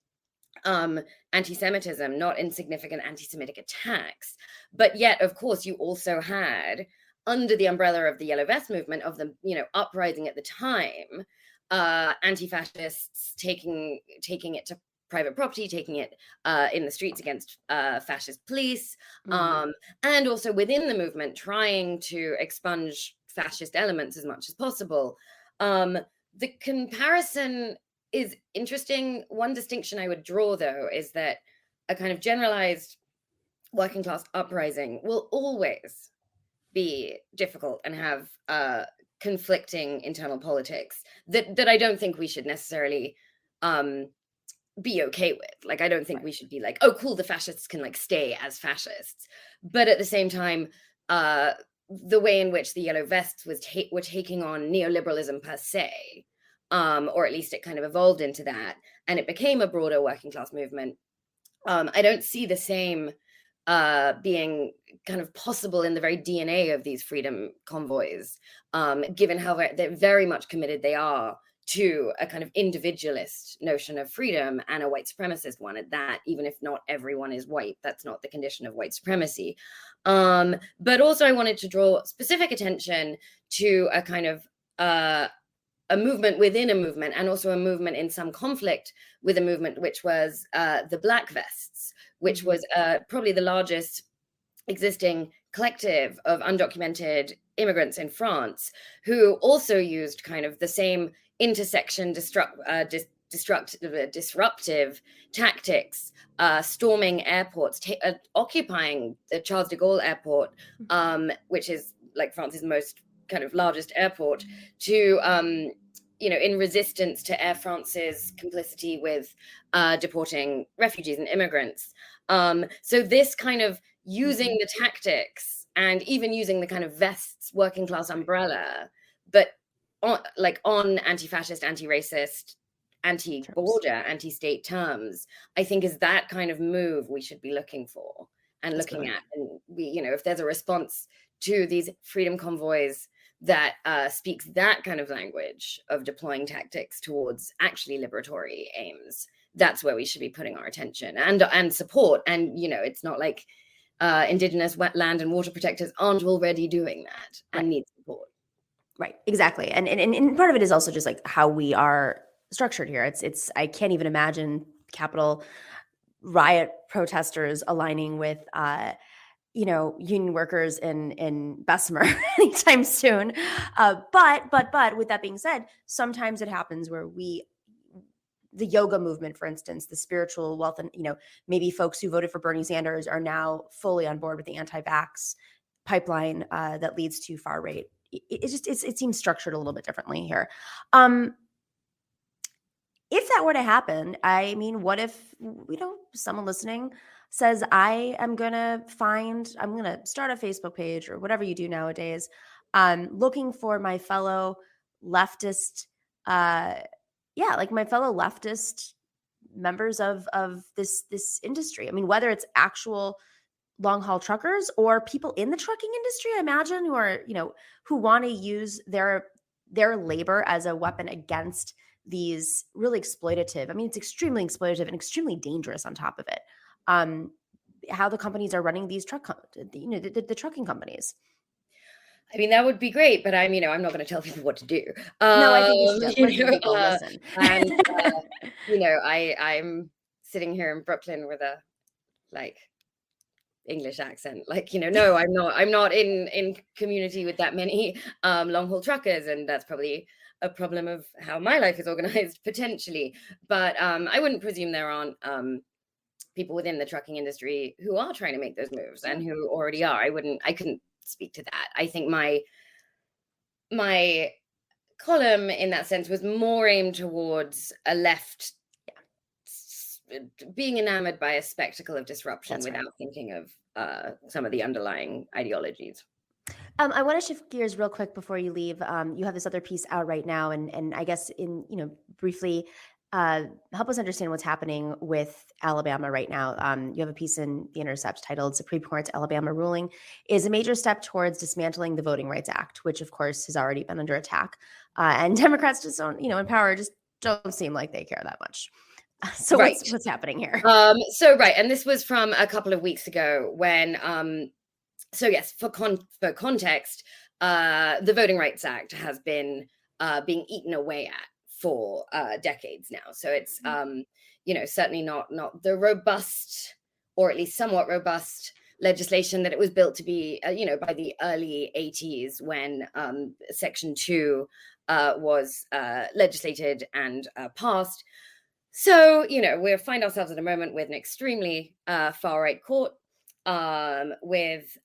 anti-Semitism, not insignificant anti-Semitic attacks. But yet, of course, you also had, under the umbrella of the Yellow Vest movement, of the uprising at the time, anti-fascists taking it to private property, taking it in the streets against fascist police, and also within the movement trying to expunge fascist elements as much as possible. The comparison is interesting. One distinction I would draw, though, is that a kind of generalized working class uprising will always be difficult and have conflicting internal politics that I don't think we should necessarily be okay with. Like, I don't think we should be like, oh, cool, the fascists can like stay as fascists. But at the same time, the way in which the Yellow Vests were taking on neoliberalism per se, or at least it kind of evolved into that, and it became a broader working class movement. I don't see the same being kind of possible in the very DNA of these freedom convoys, given how they're very much committed they are to a kind of individualist notion of freedom, and a white supremacist one at that, even if not everyone is white. That's not the condition of white supremacy. But also I wanted to draw specific attention to a kind of a movement within a movement, and also a movement in some conflict with a movement, which was the Black Vests, which was probably the largest existing collective of undocumented immigrants in France, who also used kind of the same intersection disruptive tactics, storming airports, occupying the Charles de Gaulle airport, which is like France's most kind of largest airport, to in resistance to Air France's complicity with deporting refugees and immigrants. So this kind of using the tactics, and even using the kind of vests working class umbrella, but on anti-fascist, anti-racist, anti-border, anti-state terms, I think is that kind of move we should be looking for and looking at. And if there's a response to these freedom convoys that speaks that kind of language of deploying tactics towards actually liberatory aims, that's where we should be putting our attention and support. And it's not like indigenous wetland and water protectors aren't already doing that and need support. Right, exactly. And part of it is also just like how we are structured here. It's I can't even imagine Capitol riot protesters aligning with union workers in Bessemer anytime soon. But with that being said, sometimes it happens where the yoga movement, for instance, the spiritual wealth, and maybe folks who voted for Bernie Sanders are now fully on board with the anti-vax pipeline that leads to far right. It seems structured a little bit differently here. If that were to happen, I mean, what if someone listening says, I'm going to start a Facebook page or whatever you do nowadays, looking for my fellow leftist, my fellow leftist members of this industry. I mean, whether it's actual long haul truckers or people in the trucking industry, I imagine, who are, who want to use their labor as a weapon against these really exploitative. I mean, it's extremely exploitative and extremely dangerous on top of it. How the companies are running these the trucking companies. I mean, that would be great, but I'm not going to tell people what to do. No, I think you should just listen. And I'm sitting here in Brooklyn with a English accent. No, I'm not in community with that many long haul truckers, and that's probably a problem of how my life is organized potentially. But I wouldn't presume there aren't people within the trucking industry who are trying to make those moves and who already are. I couldn't speak to that. I think my column in that sense was more aimed towards a left being enamored by a spectacle of disruption. That's without thinking of some of the underlying ideologies. I want to shift gears real quick before you leave. You have this other piece out right now, and I guess briefly help us understand what's happening with Alabama right now. You have a piece in the Intercept titled "Supreme Court's Alabama Ruling is a Major Step Towards Dismantling the Voting Rights Act," which of course has already been under attack. And Democrats just don't, in power, just don't seem like they care that much. So right. What's happening here? And this was from a couple of weeks ago when, for context, the Voting Rights Act has been being eaten away at for decades now. So it's, certainly not the robust, or at least somewhat robust legislation that it was built to be, by the early 80s when Section 2 was legislated and passed. So, we find ourselves at a moment with an extremely far-right court, with,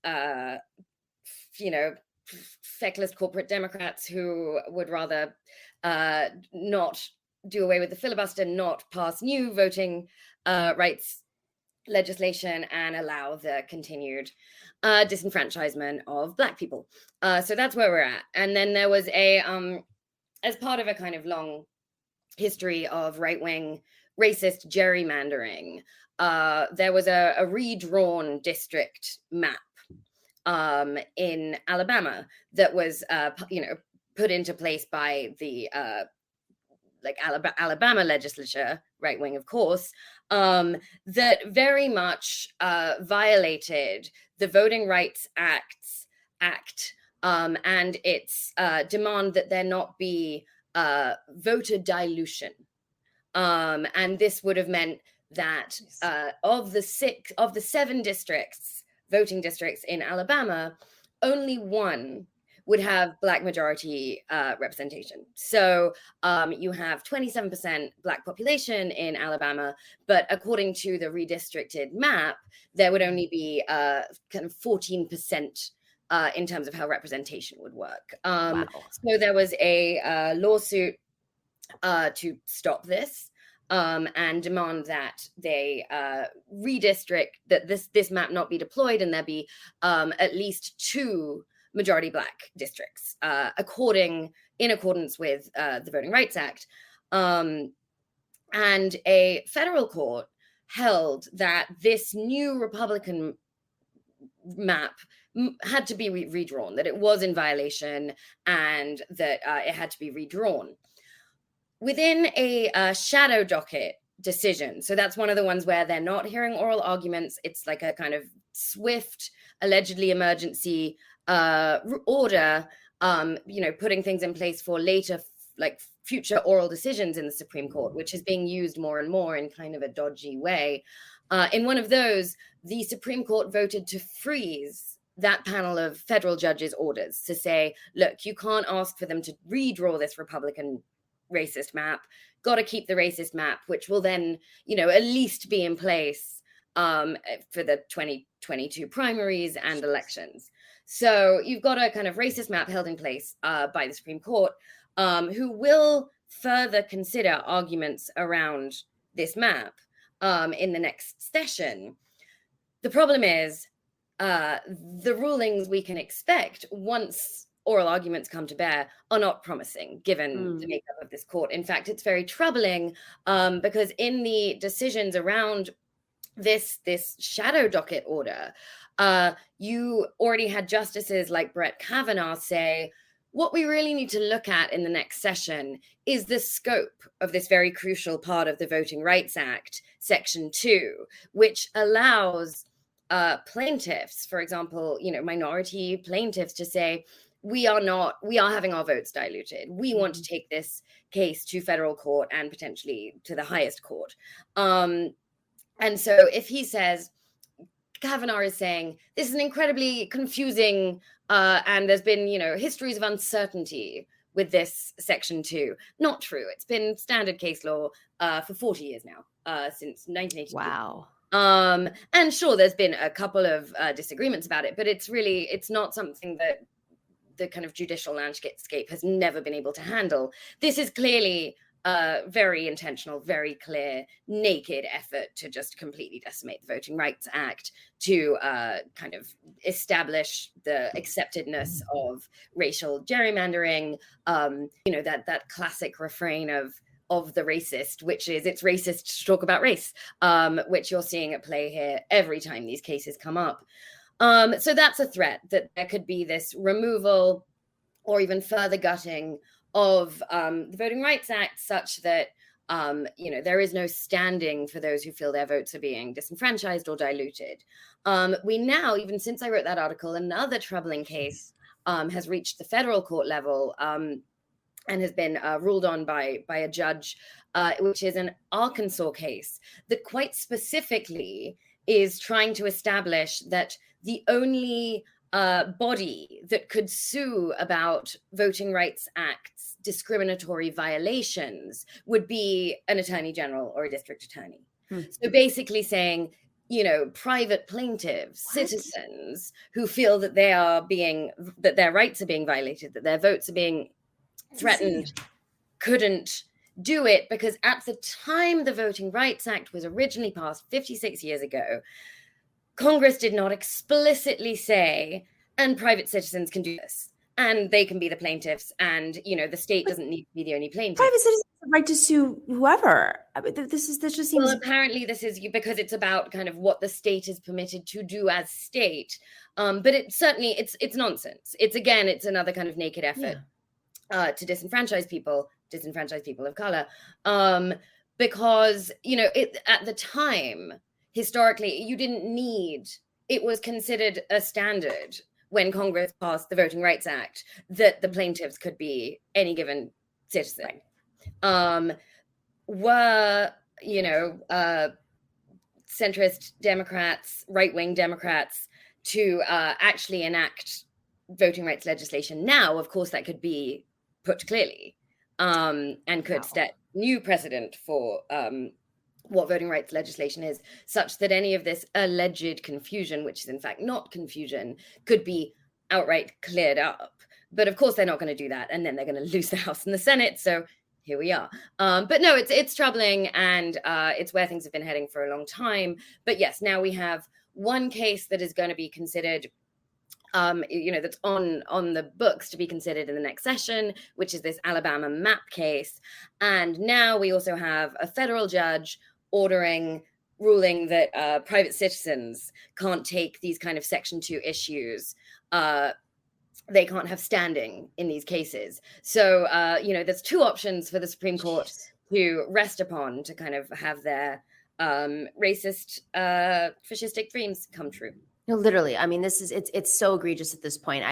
feckless corporate Democrats who would rather not do away with the filibuster, not pass new voting rights legislation, and allow the continued disenfranchisement of Black people. So that's where we're at. And then there was as part of a kind of long history of right-wing racist gerrymandering, there was a redrawn district map in Alabama that was put into place by the Alabama legislature, right-wing of course, that very much violated the Voting Rights Act and its demand that there not be voter dilution. And this would have meant that of the 7 voting districts in Alabama, only 1 would have Black majority representation. So you have 27% Black population in Alabama, but according to the redistricted map, there would only be kind of 14% in terms of how representation would work. Wow. So there was a lawsuit to stop this and demand that they redistrict, that this map not be deployed, and there be at least 2 majority Black districts, in accordance with the Voting Rights Act. And a federal court held that this new Republican map had to be redrawn, that it was in violation, and that it had to be redrawn. Within a shadow docket decision, so that's one of the ones where they're not hearing oral arguments, it's like a kind of swift, allegedly emergency order, putting things in place for later, future oral decisions in the Supreme Court, which is being used more and more in kind of a dodgy way. In one of those, the Supreme Court voted to freeze that panel of federal judges' orders to say, look, you can't ask for them to redraw this Republican racist map, got to keep the racist map, which will then, at least be in place for the 2022 primaries and elections. So you've got a kind of racist map held in place by the Supreme Court, who will further consider arguments around this map in the next session. The problem is the rulings we can expect once oral arguments come to bear are not promising, given the makeup of this court. In fact, it's very troubling because in the decisions around this shadow docket order, you already had justices like Brett Kavanaugh say, what we really need to look at in the next session is the scope of this very crucial part of the Voting Rights Act, Section 2, which allows plaintiffs, for example, minority plaintiffs, to say, we are having our votes diluted. We want to take this case to federal court and potentially to the highest court. And so if he says, Kavanaugh is saying, this is an incredibly confusing and there's been, histories of uncertainty with this Section 2. Not true. It's been standard case law for 40 years now, since 1982. Wow. And sure, there's been a couple of disagreements about it, but it's not something that the kind of judicial landscape has never been able to handle. This is clearly a very intentional, very clear, naked effort to just completely decimate the Voting Rights Act, to kind of establish the acceptedness of racial gerrymandering, that classic refrain of the racist, which is it's racist to talk about race, which you're seeing at play here every time these cases come up. So that's a threat, that there could be this removal or even further gutting of the Voting Rights Act, such that there is no standing for those who feel their votes are being disenfranchised or diluted. We now, even since I wrote that article, another troubling case has reached the federal court level and has been ruled on by a judge, which is an Arkansas case that quite specifically is trying to establish that the only body that could sue about Voting Rights Act's discriminatory violations would be an attorney general or a district attorney. So basically saying, private plaintiffs, citizens who feel that that their rights are being violated, that their votes are being threatened, couldn't do it because at the time the Voting Rights Act was originally passed 56 years ago, Congress did not explicitly say, and private citizens can do this, and they can be the plaintiffs, and the state doesn't need to be the only plaintiff. Private citizens have the right to sue whoever. I mean, this just seems. Well, apparently this is because it's about kind of what the state is permitted to do as state, but it's nonsense. It's another kind of naked effort to disenfranchise people of color, because at the time. Historically, you didn't need, it was considered a standard when Congress passed the Voting Rights Act that the plaintiffs could be any given citizen. Were, centrist Democrats, right-wing Democrats to actually enact voting rights legislation now, of course, that could be put clearly and could set new precedent for what voting rights legislation is, such that any of this alleged confusion, which is in fact not confusion, could be outright cleared up. But of course, they're not going to do that. And then they're going to lose the House and the Senate. So here we are. But no, it's troubling. And it's where things have been heading for a long time. But yes, now we have one case that is going to be considered, that's on the books to be considered in the next session, which is this Alabama map case. And now we also have a federal judge ruling that private citizens can't take these kind of Section 2 issues. They can't have standing in these cases. So, there's two options for the Supreme Court to rest upon to kind of have their racist, fascistic dreams come true. No, literally. I mean, it's so egregious at this point.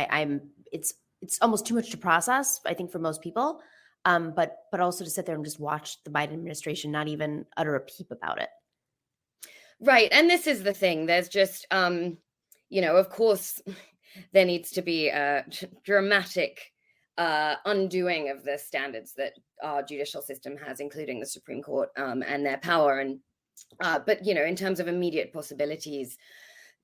It's almost too much to process, I think, for most people. But also to sit there and just watch the Biden administration not even utter a peep about it. Right. And this is the thing. There's just, of course, there needs to be a dramatic undoing of the standards that our judicial system has, including the Supreme Court and their power. And but, in terms of immediate possibilities,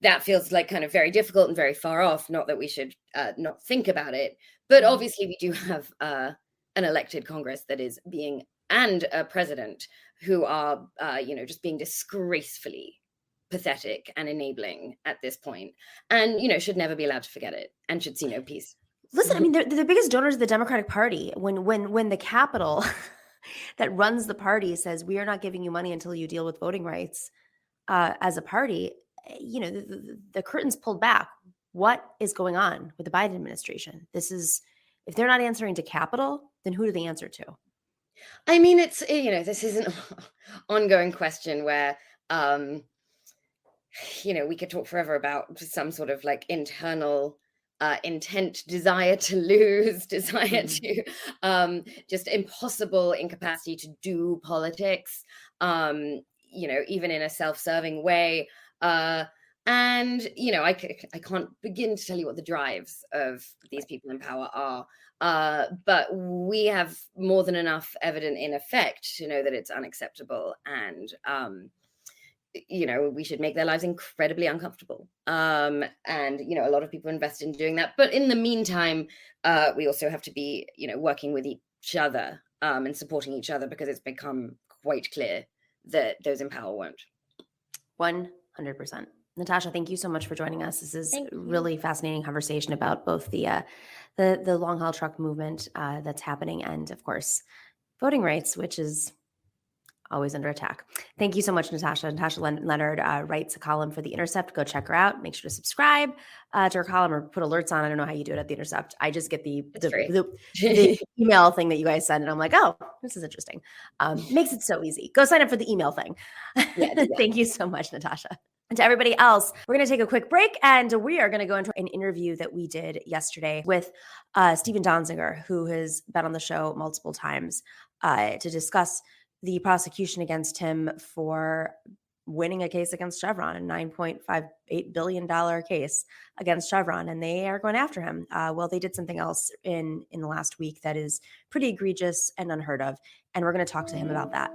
that feels like kind of very difficult and very far off. Not that we should not think about it. But obviously, we do have an elected Congress that is and a president who are, just being disgracefully pathetic and enabling at this point, and should never be allowed to forget it, and should see no peace. Listen, I mean, they're the biggest donors of the Democratic Party. When the capital that runs the party says we are not giving you money until you deal with voting rights, as a party, the curtain's pulled back. What is going on with the Biden administration? If they're not answering to capital, then who do they answer to? I mean, it's, this is an ongoing question where, we could talk forever about some sort of like internal intent, desire to lose, desire to just impossible incapacity to do politics, even in a self-serving way. And, I can't begin to tell you what the drives of these people in power are. But we have more than enough evidence in effect to know that it's unacceptable. And, we should make their lives incredibly uncomfortable. And, a lot of people invest in doing that. But in the meantime, we also have to be, working with each other and supporting each other, because it's become quite clear that those in power won't. 100%. Natasha, thank you so much for joining us. This is really fascinating conversation about both the long haul truck movement that's happening, and of course, voting rights, which is always under attack. Thank you so much, Natasha. Natasha Lennard writes a column for The Intercept. Go check her out. Make sure to subscribe to her column or put alerts on. I don't know how you do it at The Intercept. I just get the email thing that you guys send, and I'm like, oh, this is interesting. Makes it so easy. Go sign up for the email thing. Yeah. Thank you so much, Natasha. And to everybody else, we're going to take a quick break, and we are going to go into an interview that we did yesterday with Steven Donziger, who has been on the show multiple times to discuss the prosecution against him for winning a case against Chevron, a $9.58 billion case against Chevron, and they are going after him. Well, they did something else in the last week that is pretty egregious and unheard of, and we're going to talk to him about that.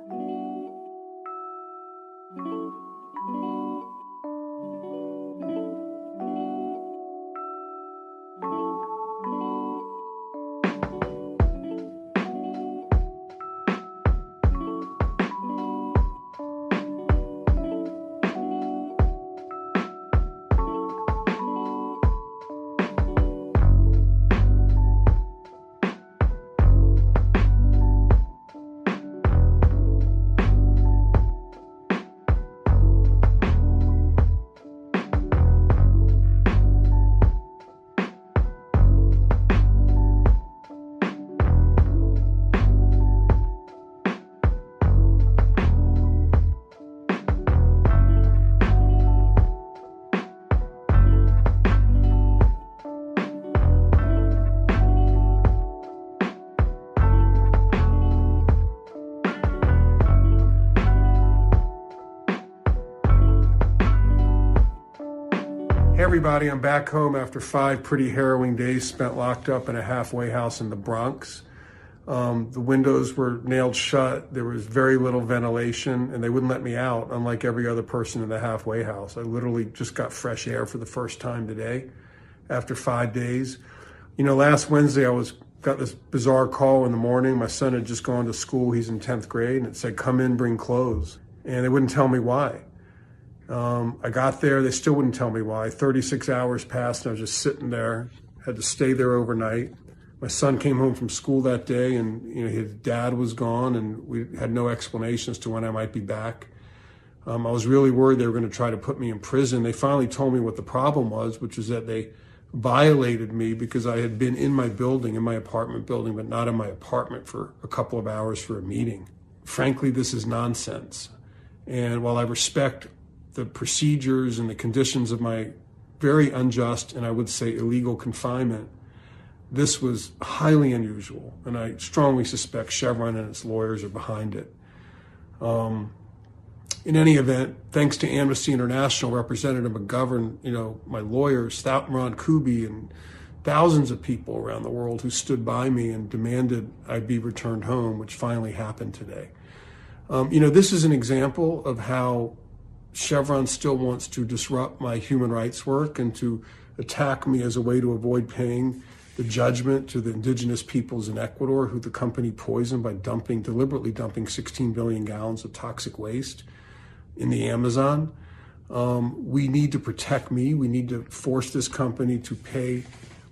Everybody, I'm back home after 5 pretty harrowing days spent locked up in a halfway house in the Bronx. The windows were nailed shut. There was very little ventilation, and they wouldn't let me out, unlike every other person in the halfway house. I literally just got fresh air for the first time today after 5 days. Last Wednesday I got this bizarre call in the morning. My son had just gone to school. He's in 10th grade, and it said, "Come in, bring clothes." And they wouldn't tell me why. I got there, they still wouldn't tell me why. 36 hours passed, and I was just sitting there, had to stay there overnight. My son came home from school that day, and his dad was gone, and we had no explanation as to when I might be back. I was really worried they were going to try to put me in prison. They finally told me what the problem was, which was that they violated me because I had been in my building, in my apartment building, but not in my apartment for a couple of hours for a meeting. Frankly, this is nonsense. And while I respect the procedures and the conditions of my very unjust and I would say illegal confinement, this was highly unusual, and I strongly suspect Chevron and its lawyers are behind it. In any event, thanks to Amnesty International, Representative McGovern, my lawyers, Ron Kuby, and thousands of people around the world who stood by me and demanded I be returned home, which finally happened today. This is an example of how Chevron still wants to disrupt my human rights work and to attack me as a way to avoid paying the judgment to the indigenous peoples in Ecuador, who the company poisoned by deliberately dumping 16 billion gallons of toxic waste in the Amazon. We need to protect me. We need to force this company to pay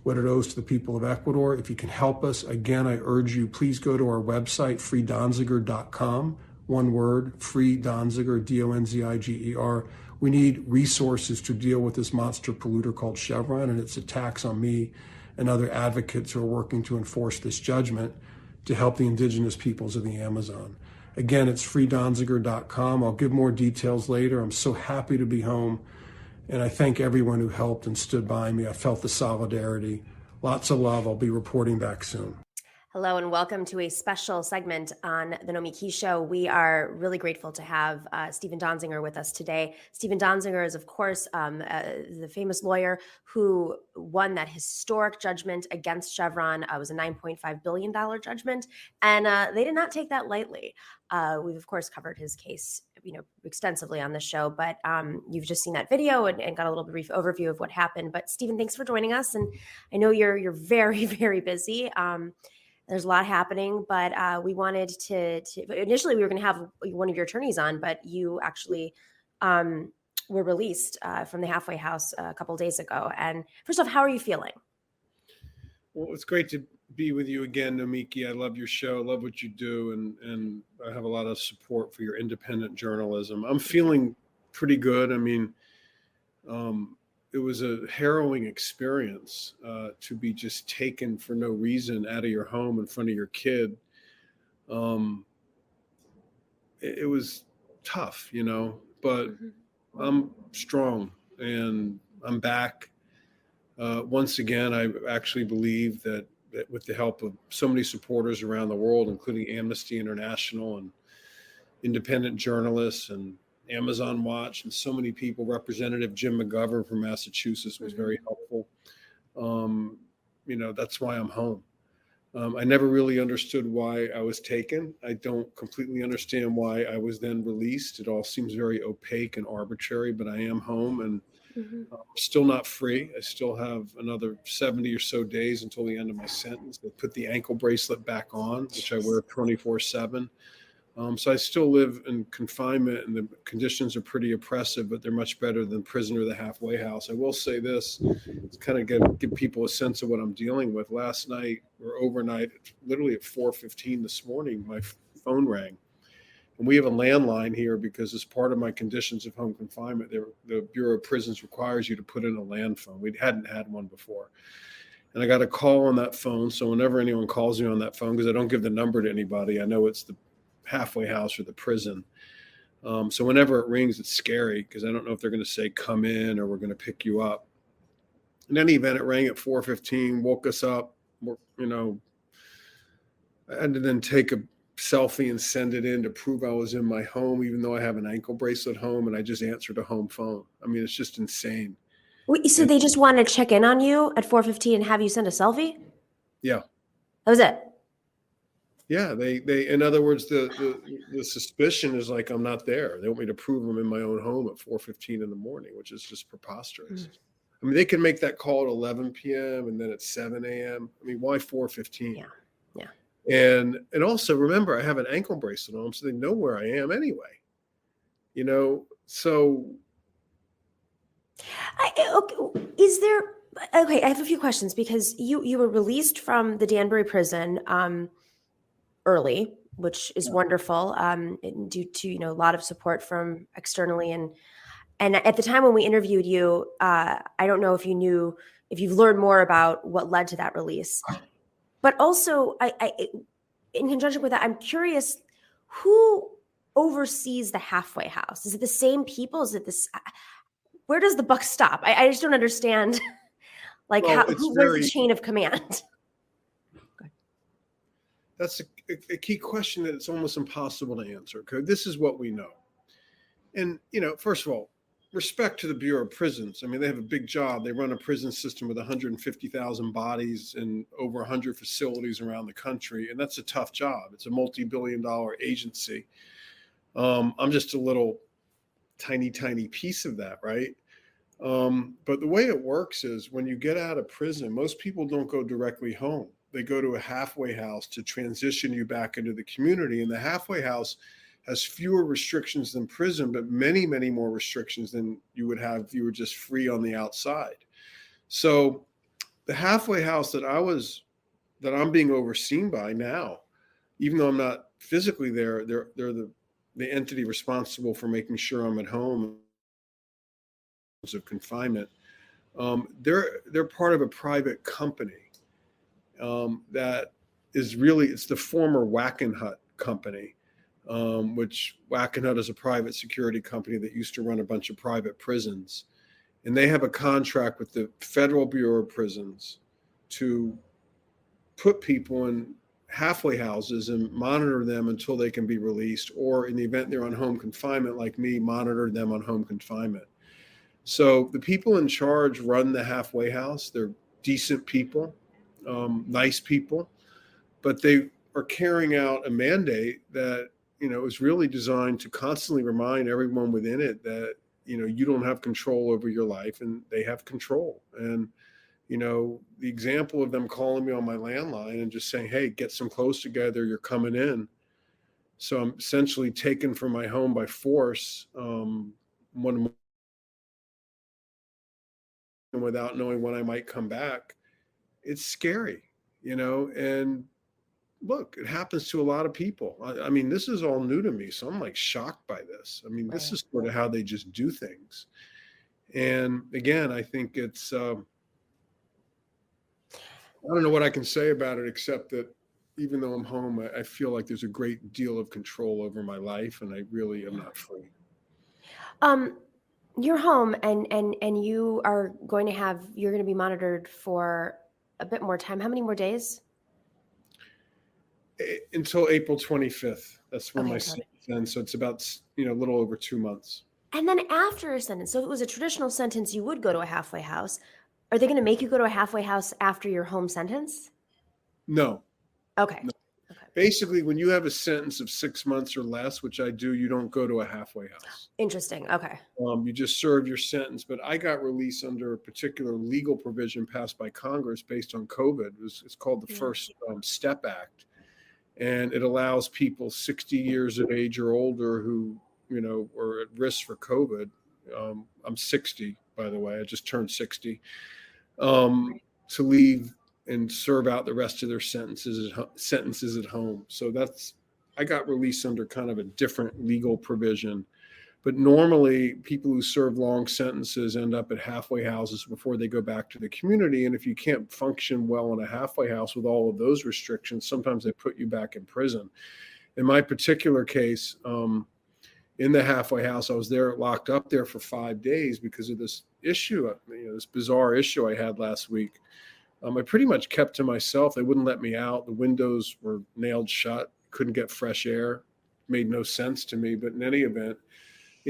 what it owes to the people of Ecuador. If you can help us, again, I urge you, please go to our website, freedonziger.com. One word, Free Donziger, Donziger. We need resources to deal with this monster polluter called Chevron and its attacks on me and other advocates who are working to enforce this judgment to help the indigenous peoples of the Amazon. Again, it's freedonziger.com. I'll give more details later. I'm so happy to be home. And I thank everyone who helped and stood by me. I felt the solidarity. Lots of love. I'll be reporting back soon. Hello and welcome to a special segment on the Nomiki Show. We are really grateful to have Steven Donziger with us today. Steven Donziger is, of course, the famous lawyer who won that historic judgment against Chevron. It was a $9.5 billion judgment, and they did not take that lightly. We've, of course, covered his case, extensively on the show, but you've just seen that video and got a little brief overview of what happened. But Steven, thanks for joining us, and I know you're very, very busy. There's a lot happening, but we wanted to initially we were going to have one of your attorneys on, but you actually were released from the halfway house a couple of days ago. And first off, how are you feeling? Well, it's great to be with you again, Nomiki. I love your show, love what you do, and I have a lot of support for your independent journalism. I'm feeling pretty good. I mean, it was a harrowing experience to be just taken for no reason out of your home in front of your kid. It was tough, but I'm strong and I'm back. Once again, I actually believe that with the help of so many supporters around the world, including Amnesty International and independent journalists and Amazon Watch and so many people, Representative Jim McGovern from Massachusetts was very helpful. That's why I'm home. I never really understood why I was taken. I don't completely understand why I was then released. It all seems very opaque and arbitrary, but I am home and still not free. I still have another 70 or so days until the end of my sentence. They put the ankle bracelet back on, which I wear 24/7. So I still live in confinement, and the conditions are pretty oppressive, but they're much better than prisoner of the halfway house. I will say this, to kind of give people a sense of what I'm dealing with. Last night or overnight, literally at 4:15 this morning, my phone rang. And we have a landline here because as part of my conditions of home confinement, the Bureau of Prisons requires you to put in a land phone. We hadn't had one before. And I got a call on that phone. So whenever anyone calls me on that phone, because I don't give the number to anybody, I know it's the halfway house or the prison. So whenever it rings, it's scary because I don't know if they're going to say, come in, or we're going to pick you up. In any event, it rang at 4:15, woke us up. I had to then take a selfie and send it in to prove I was in my home, even though I have an ankle bracelet home, and I just answered a home phone. I mean, it's just insane. Wait, so they just wanted to check in on you at 4:15 and have you send a selfie? Yeah. That was it? Yeah, they in other words, the suspicion is like I'm not there. They want me to prove I'm in my own home at 4:15 in the morning, which is just preposterous. I mean, they can make that call at 11 p.m. and then at 7 a.m. I mean, why 4:15? Yeah. And also remember, I have an ankle bracelet on, so they know where I am anyway. So. I have a few questions because you were released from the Danbury prison early, which is wonderful, due to a lot of support from externally, and at the time when we interviewed you, I don't know if you've learned more about what led to that release, but also I in conjunction with that, I'm curious who oversees the halfway house. Is it the same people? Is it this? Where does the buck stop? I just don't understand. Where's the chain of command? That's a key question that it's almost impossible to answer. Okay, this is what we know. And, first of all, respect to the Bureau of Prisons. I mean, they have a big job. They run a prison system with 150,000 bodies and over 100 facilities around the country. And that's a tough job. It's a multi-billion-dollar agency. I'm just a little tiny piece of that, right? But the way it works is when you get out of prison, most people don't go directly home. They go to a halfway house to transition you back into the community. And the halfway house has fewer restrictions than prison, but many, many more restrictions than you would have if you were just free on the outside. So the halfway house that I'm being overseen by now, even though I'm not physically there, they're the entity responsible for making sure I'm at home of confinement. They're part of a private company that is really, it's the former Wackenhut company, which Wackenhut is a private security company that used to run a bunch of private prisons. And they have a contract with the Federal Bureau of Prisons to put people in halfway houses and monitor them until they can be released, or in the event they're on home confinement, like me, monitor them on home confinement. So the people in charge run the halfway house. They're decent people, nice people, but they are carrying out a mandate that, is really designed to constantly remind everyone within it that, you don't have control over your life and they have control. And, the example of them calling me on my landline and just saying, hey, get some clothes together, you're coming in. So I'm essentially taken from my home by force, without knowing when I might come back. It's scary, and look, it happens to a lot of people. I mean, this is all new to me. So I'm like shocked by this. I mean, this is sort of how they just do things. And again, I think it's, I don't know what I can say about it, except that even though I'm home, I feel like there's a great deal of control over my life, and I really am not free. You're home, and you're going to be monitored for a bit more time. How many more days? Until April 25th. That's when my sentence ends. So it's about, a little over 2 months. And then after a sentence, so if it was a traditional sentence, you would go to a halfway house. Are they going to make you go to a halfway house after your home sentence? No. Okay. No. Okay. Basically, when you have a sentence of 6 months or less, which I do, you don't go to a halfway house. Interesting. Okay. You just serve your sentence. But I got released under a particular legal provision passed by Congress based on COVID. It's called the First Step Act. And it allows people 60 years of age or older who, are at risk for COVID. I'm 60, by the way. I just turned 60. To leave and serve out the rest of their sentences at home. So I got released under kind of a different legal provision. But normally people who serve long sentences end up at halfway houses before they go back to the community. And if you can't function well in a halfway house with all of those restrictions, sometimes they put you back in prison. In my particular case, in the halfway house, I was locked up there for 5 days because of this issue, this bizarre issue I had last week. I pretty much kept to myself. They wouldn't let me out. The windows were nailed shut. Couldn't get fresh air. Made no sense to me. But in any event,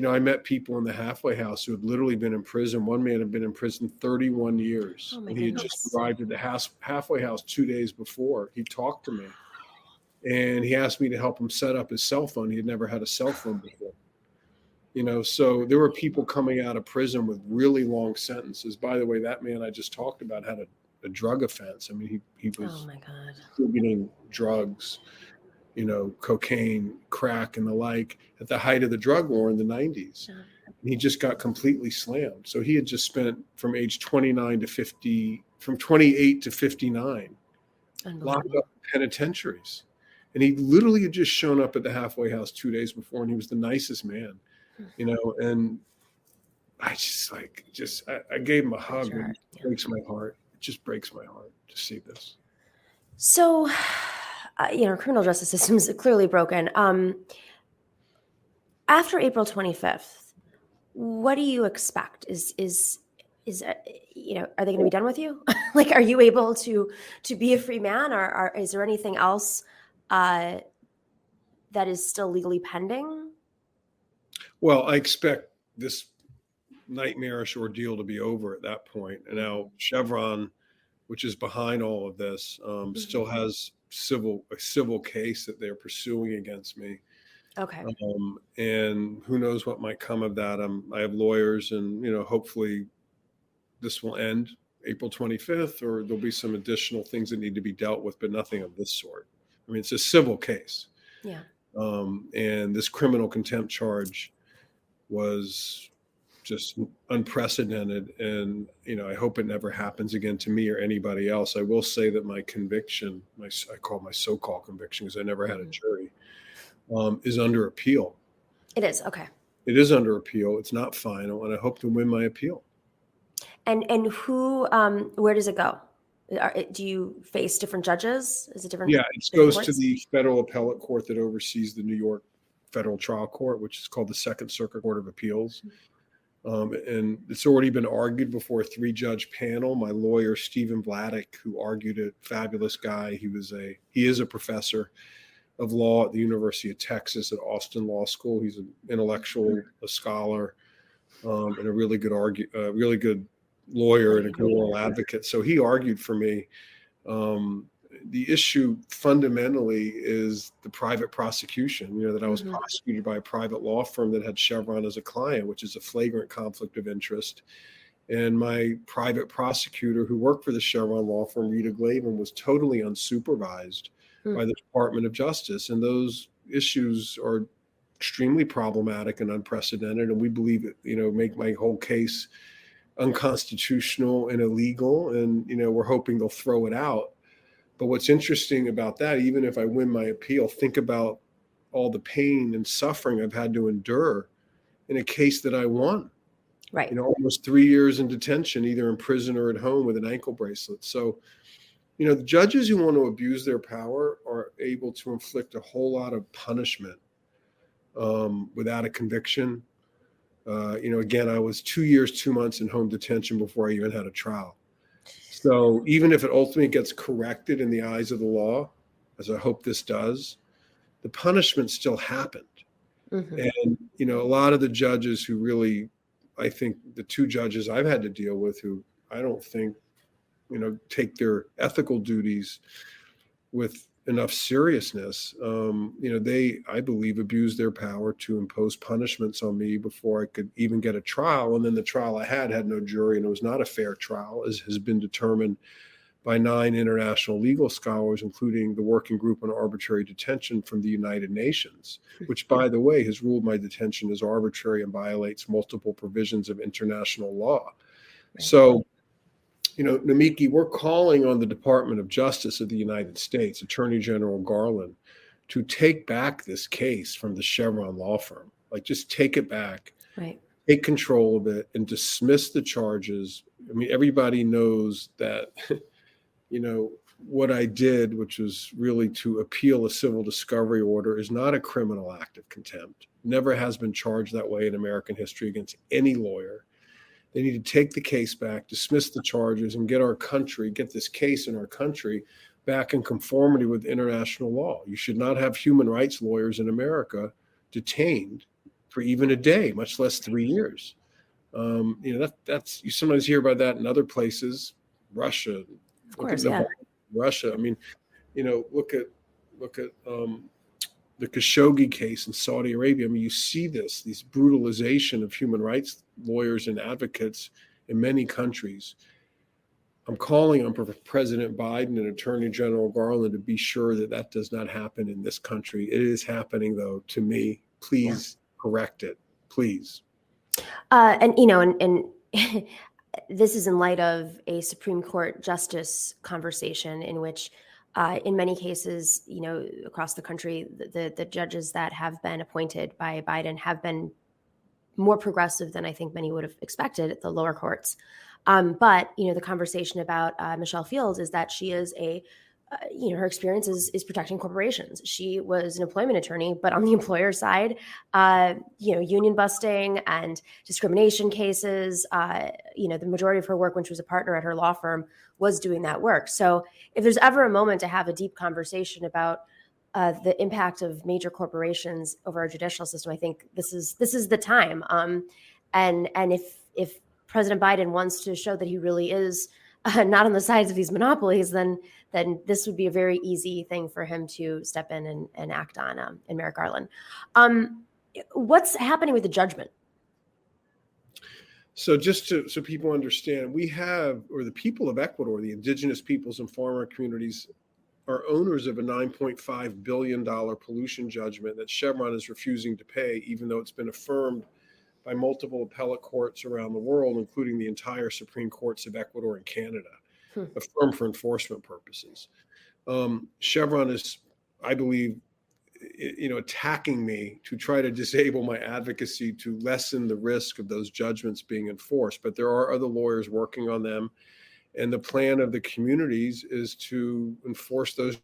I met people in the halfway house who had literally been in prison. One man had been in prison 31 years. And he had just arrived at the halfway house 2 days before. He talked to me. And he asked me to help him set up his cell phone. He had never had a cell phone before. So there were people coming out of prison with really long sentences. By the way, that man I just talked about had a drug offense. I mean, he was distributing drugs, cocaine, crack, and the like at the height of the drug war in the 90s. And he just got completely slammed. So he had just spent from age 29 to 50, from 28 to 59, locked up in penitentiaries. And he literally had just shown up at the halfway house 2 days before, and he was the nicest man, and I I gave him a hug. And it breaks my heart. It just breaks my heart to see this. So, our criminal justice system is clearly broken. After April 25th, what do you expect? Are they going to be done with you? Like, are you able to be a free man, or is there anything else that is still legally pending? Well, I expect this nightmarish ordeal to be over at that point. And now Chevron, which is behind all of this, still has a civil case that they're pursuing against me. Okay. And who knows what might come of that. I have lawyers, and hopefully this will end April 25th, or there'll be some additional things that need to be dealt with, but nothing of this sort. I mean, it's a civil case. Yeah. And this criminal contempt charge was just unprecedented. And, I hope it never happens again to me or anybody else. I will say that my conviction, I call my so-called conviction because I never had a jury, is under appeal. It is. Okay. It is under appeal. It's not final. And I hope to win my appeal. And who, where does it go? Do you face different judges? Is it different? Yeah, it goes to the federal appellate court that oversees the New York Federal Trial Court, which is called the Second Circuit Court of Appeals. And it's already been argued before a 3-judge panel. My lawyer, Steven Donziger, who argued it, fabulous guy. He is a professor of law at the University of Texas at Austin Law School. He's an intellectual, a scholar, and a really good lawyer and a good moral advocate. So he argued for me. The issue fundamentally is the private prosecution, that I was prosecuted by a private law firm that had Chevron as a client, which is a flagrant conflict of interest. And my private prosecutor who worked for the Chevron law firm, Rita Glavin, was totally unsupervised by the Department of Justice. And those issues are extremely problematic and unprecedented. And we believe it, make my whole case unconstitutional and illegal. And, we're hoping they'll throw it out. But what's interesting about that, even if I win my appeal, think about all the pain and suffering I've had to endure in a case that I won. Right. Almost 3 years in detention, either in prison or at home with an ankle bracelet. So, the judges who want to abuse their power are able to inflict a whole lot of punishment without a conviction. Again, I was 2 years, 2 months in home detention before I even had a trial. So even if it ultimately gets corrected in the eyes of the law, as I hope this does, the punishment still happened. And, a lot of the judges who really, I think the 2 judges I've had to deal with who I don't think, take their ethical duties with enough seriousness, they, I believe, abused their power to impose punishments on me before I could even get a trial. And then the trial I had no jury, and it was not a fair trial, as has been determined by 9 international legal scholars, including the Working Group on Arbitrary Detention from the United Nations, which, by the way, has ruled my detention as arbitrary and violates multiple provisions of international law. So, Nomiki, we're calling on the Department of Justice of the United States, Attorney General Garland, to take back this case from the Chevron law firm. Just take it back, take control of it, and dismiss the charges. I mean, everybody knows that, what I did, which was really to appeal a civil discovery order, is not a criminal act of contempt. Never has been charged that way in American history against any lawyer. They need to take the case back, dismiss the charges, and get this case in our country back in conformity with international law. You should not have human rights lawyers in America detained for even a day, much less 3 years. That's you sometimes hear about that in other places, Russia. Of course, yeah. Russia. I mean, look at the Khashoggi case in Saudi Arabia. I mean, you see these brutalization of human rights lawyers and advocates in many countries. I'm calling on President Biden and Attorney General Garland to be sure that does not happen in this country. It is happening, though, to me. Please correct it, please. And this is in light of a Supreme Court justice conversation in which in many cases, across the country, the judges that have been appointed by Biden have been more progressive than I think many would have expected at the lower courts. But, the conversation about Michelle Fields is that she is her experience is protecting corporations. She was an employment attorney, but on the employer side, union busting and discrimination cases, the majority of her work when she was a partner at her law firm was doing that work. So if there's ever a moment to have a deep conversation about the impact of major corporations over our judicial system, I think this is the time. And if President Biden wants to show that he really is not on the sides of these monopolies, then this would be a very easy thing for him to step in and act on in Merrick Garland. What's happening with the judgment? So just so people understand, the people of Ecuador, the indigenous peoples and farmer communities are owners of a $9.5 billion pollution judgment that Chevron is refusing to pay, even though it's been affirmed by multiple appellate courts around the world, including the entire Supreme Courts of Ecuador and Canada, affirmed for enforcement purposes. Chevron is, I believe, attacking me to try to disable my advocacy to lessen the risk of those judgments being enforced. But there are other lawyers working on them. And the plan of the communities is to enforce those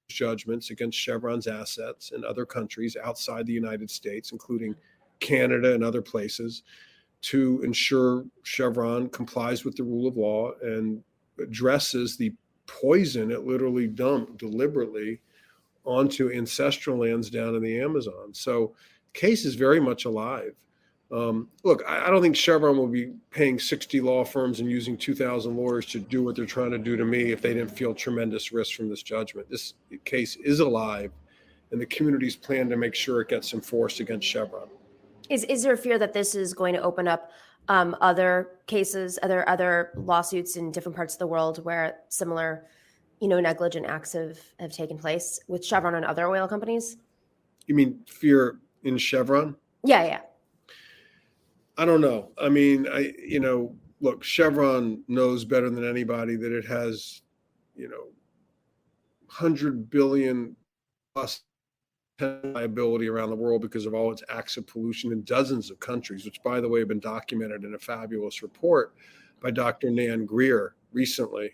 judgments against Chevron's assets in other countries outside the United States, including Canada and other places, to ensure Chevron complies with the rule of law and addresses the poison it literally dumped deliberately onto ancestral lands down in the Amazon. So the case is very much alive. Look, I don't think Chevron will be paying 60 law firms and using 2,000 lawyers to do what they're trying to do to me if they didn't feel tremendous risk from this judgment. This case is alive, and the communities plan to make sure it gets enforced against Chevron. Is there a fear that this is going to open up other cases, other lawsuits in different parts of the world where similar, negligent acts have taken place with Chevron and other oil companies? You mean fear in Chevron? Yeah. I don't know. I mean, look, Chevron knows better than anybody that it has, 100 billion plus liability around the world because of all its acts of pollution in dozens of countries, which, by the way, have been documented in a fabulous report by Dr. Nan Greer recently.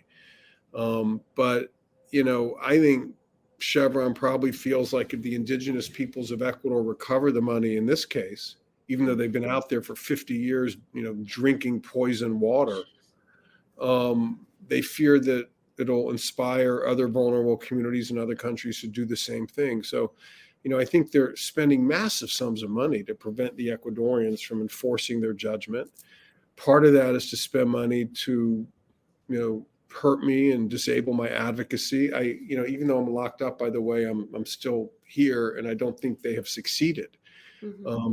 But I think Chevron probably feels like if the indigenous peoples of Ecuador recover the money in this case, even though they've been out there for 50 years, drinking poison water, they fear that it'll inspire other vulnerable communities in other countries to do the same thing. So, I think they're spending massive sums of money to prevent the Ecuadorians from enforcing their judgment. Part of that is to spend money to, hurt me and disable my advocacy. Even though I'm locked up, by the way, I'm still here, and I don't think they have succeeded.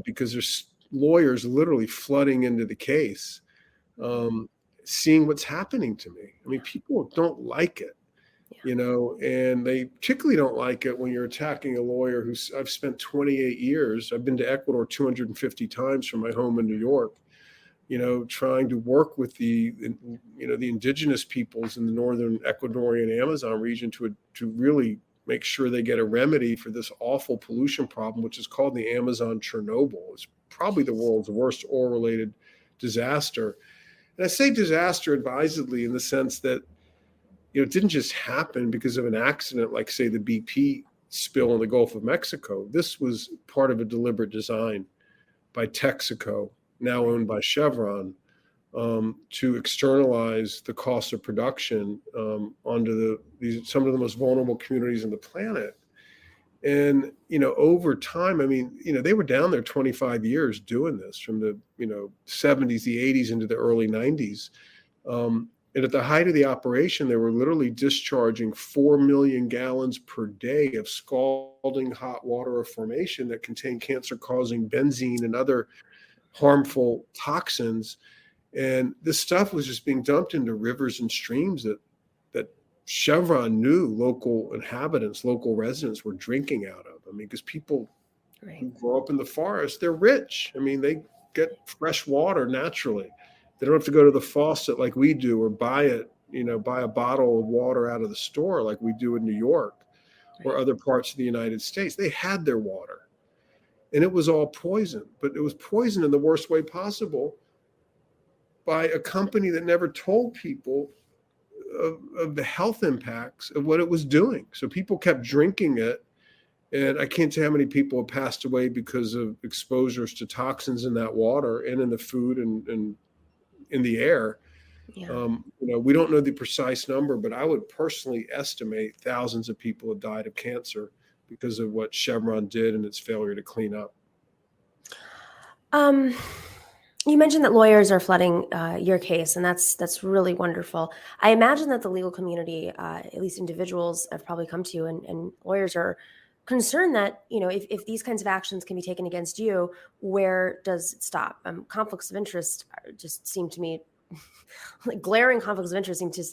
Because there's lawyers literally flooding into the case, seeing what's happening to me. I mean, people don't like it, and they particularly don't like it when you're attacking a lawyer I've spent 28 years. I've been to Ecuador 250 times from my home in New York, trying to work with the indigenous peoples in the northern Ecuadorian Amazon region to really make sure they get a remedy for this awful pollution problem, which is called the Amazon Chernobyl. It's probably the world's worst oil-related disaster. And I say disaster advisedly in the sense that, it didn't just happen because of an accident like, say, the BP spill in the Gulf of Mexico. This was part of a deliberate design by Texaco, now owned by Chevron, to externalize the cost of production onto some of the most vulnerable communities on the planet. And, over time, they were down there 25 years doing this from the, 70s, the 80s into the early 90s. And at the height of the operation, they were literally discharging 4 million gallons per day of scalding hot water of formation that contained cancer-causing benzene and other harmful toxins. And this stuff was just being dumped into rivers and streams that Chevron knew local inhabitants, local residents were drinking out of. Because people who grow up in the forest, they're rich. They get fresh water naturally. They don't have to go to the faucet like we do or buy it, buy a bottle of water out of the store like we do in New York or other parts of the United States. They had their water. And it was all poison, but it was poison in the worst way possible by a company that never told people of the health impacts of what it was doing. So people kept drinking it. And I can't tell how many people have passed away because of exposures to toxins in that water and in the food and in the air. Yeah. We don't know the precise number, but I would personally estimate thousands of people have died of cancer because of what Chevron did and its failure to clean up. You mentioned that lawyers are flooding your case, and that's really wonderful. I imagine that the legal community, at least individuals, have probably come to you, and lawyers are concerned that, if these kinds of actions can be taken against you, where does it stop? Conflicts of interest just seem to me, like glaring conflicts of interest seem to,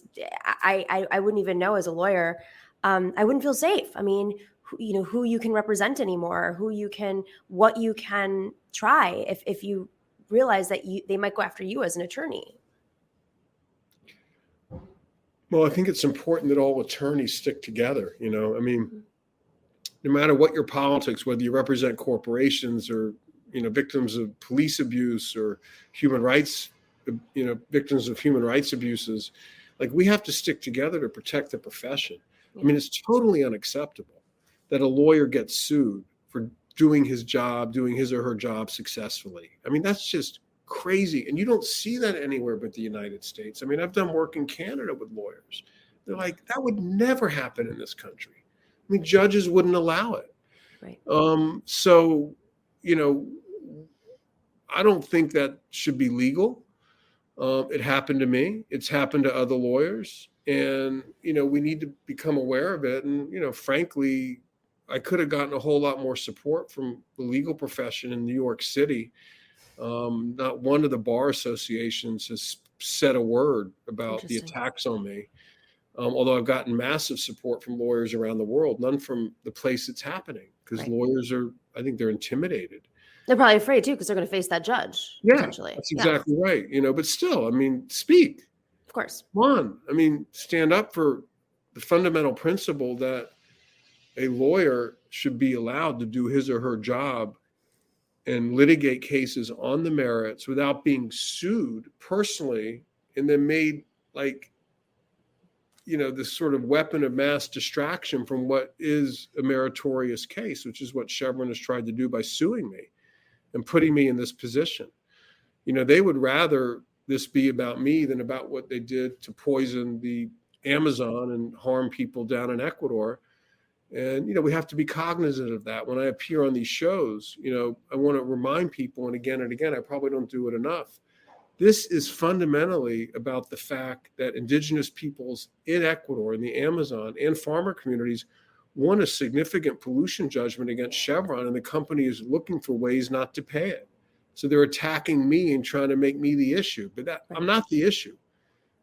I wouldn't even know as a lawyer I wouldn't feel safe. I mean, who you can represent anymore, what you can try if you realize that they might go after you as an attorney. Well, I think it's important that all attorneys stick together. I mean, no matter what your politics, whether you represent corporations or, victims of police abuse or human rights, victims of human rights abuses, like, we have to stick together to protect the profession. I mean, it's totally unacceptable that a lawyer gets sued for doing his or her job successfully. I mean, that's just crazy. And you don't see that anywhere but the United States. I mean, I've done work in Canada with lawyers. They're like, that would never happen in this country. I mean, judges wouldn't allow it. Right. So, I don't think that should be legal. It happened to me. It's happened to other lawyers. And, we need to become aware of it. And, frankly, I could have gotten a whole lot more support from the legal profession in New York City. Not one of the bar associations has said a word about the attacks on me. Although I've gotten massive support from lawyers around the world, none from the place it's happening, because lawyers I think they're intimidated. They're probably afraid too, because they're going to face that judge. Yeah, potentially. that's exactly right. But still, I mean, speak. Of course. Come on. I mean, stand up for the fundamental principle that a lawyer should be allowed to do his or her job and litigate cases on the merits without being sued personally and then made this sort of weapon of mass distraction from what is a meritorious case, which is what Chevron has tried to do by suing me and putting me in this position. They would rather this be about me than about what they did to poison the Amazon and harm people down in Ecuador. And, we have to be cognizant of that. When I appear on these shows, I want to remind people, and again, I probably don't do it enough. This is fundamentally about the fact that indigenous peoples in Ecuador, in the Amazon, and farmer communities won a significant pollution judgment against Chevron, and the company is looking for ways not to pay it. So they're attacking me and trying to make me the issue. But I'm not the issue.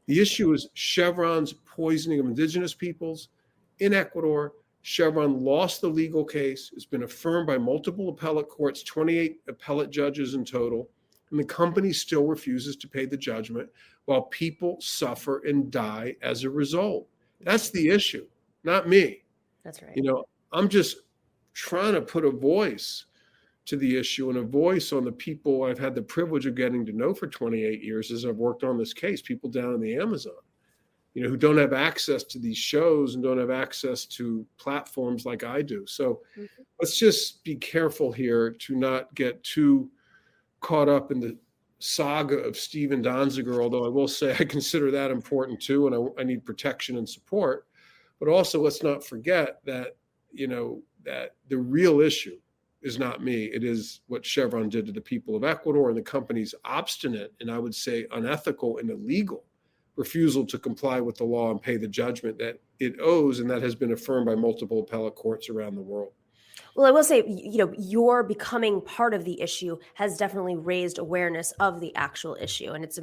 The issue is Chevron's poisoning of indigenous peoples in Ecuador. Chevron lost the legal case. It's been affirmed by multiple appellate courts, 28 appellate judges in total. And the company still refuses to pay the judgment while people suffer and die as a result. That's the issue, not me. That's right. I'm just trying to put a voice to the issue and a voice on the people I've had the privilege of getting to know for 28 years as I've worked on this case, people down in the Amazon, who don't have access to these shows and don't have access to platforms like I do. So let's just be careful here to not get too caught up in the saga of Steven Donziger, although I will say I consider that important too, and I need protection and support. But also, let's not forget that, that the real issue is not me. It is what Chevron did to the people of Ecuador and the company's obstinate, and I would say unethical and illegal, refusal to comply with the law and pay the judgment that it owes, and that has been affirmed by multiple appellate courts around the world. Well, I will say, your becoming part of the issue has definitely raised awareness of the actual issue, and it's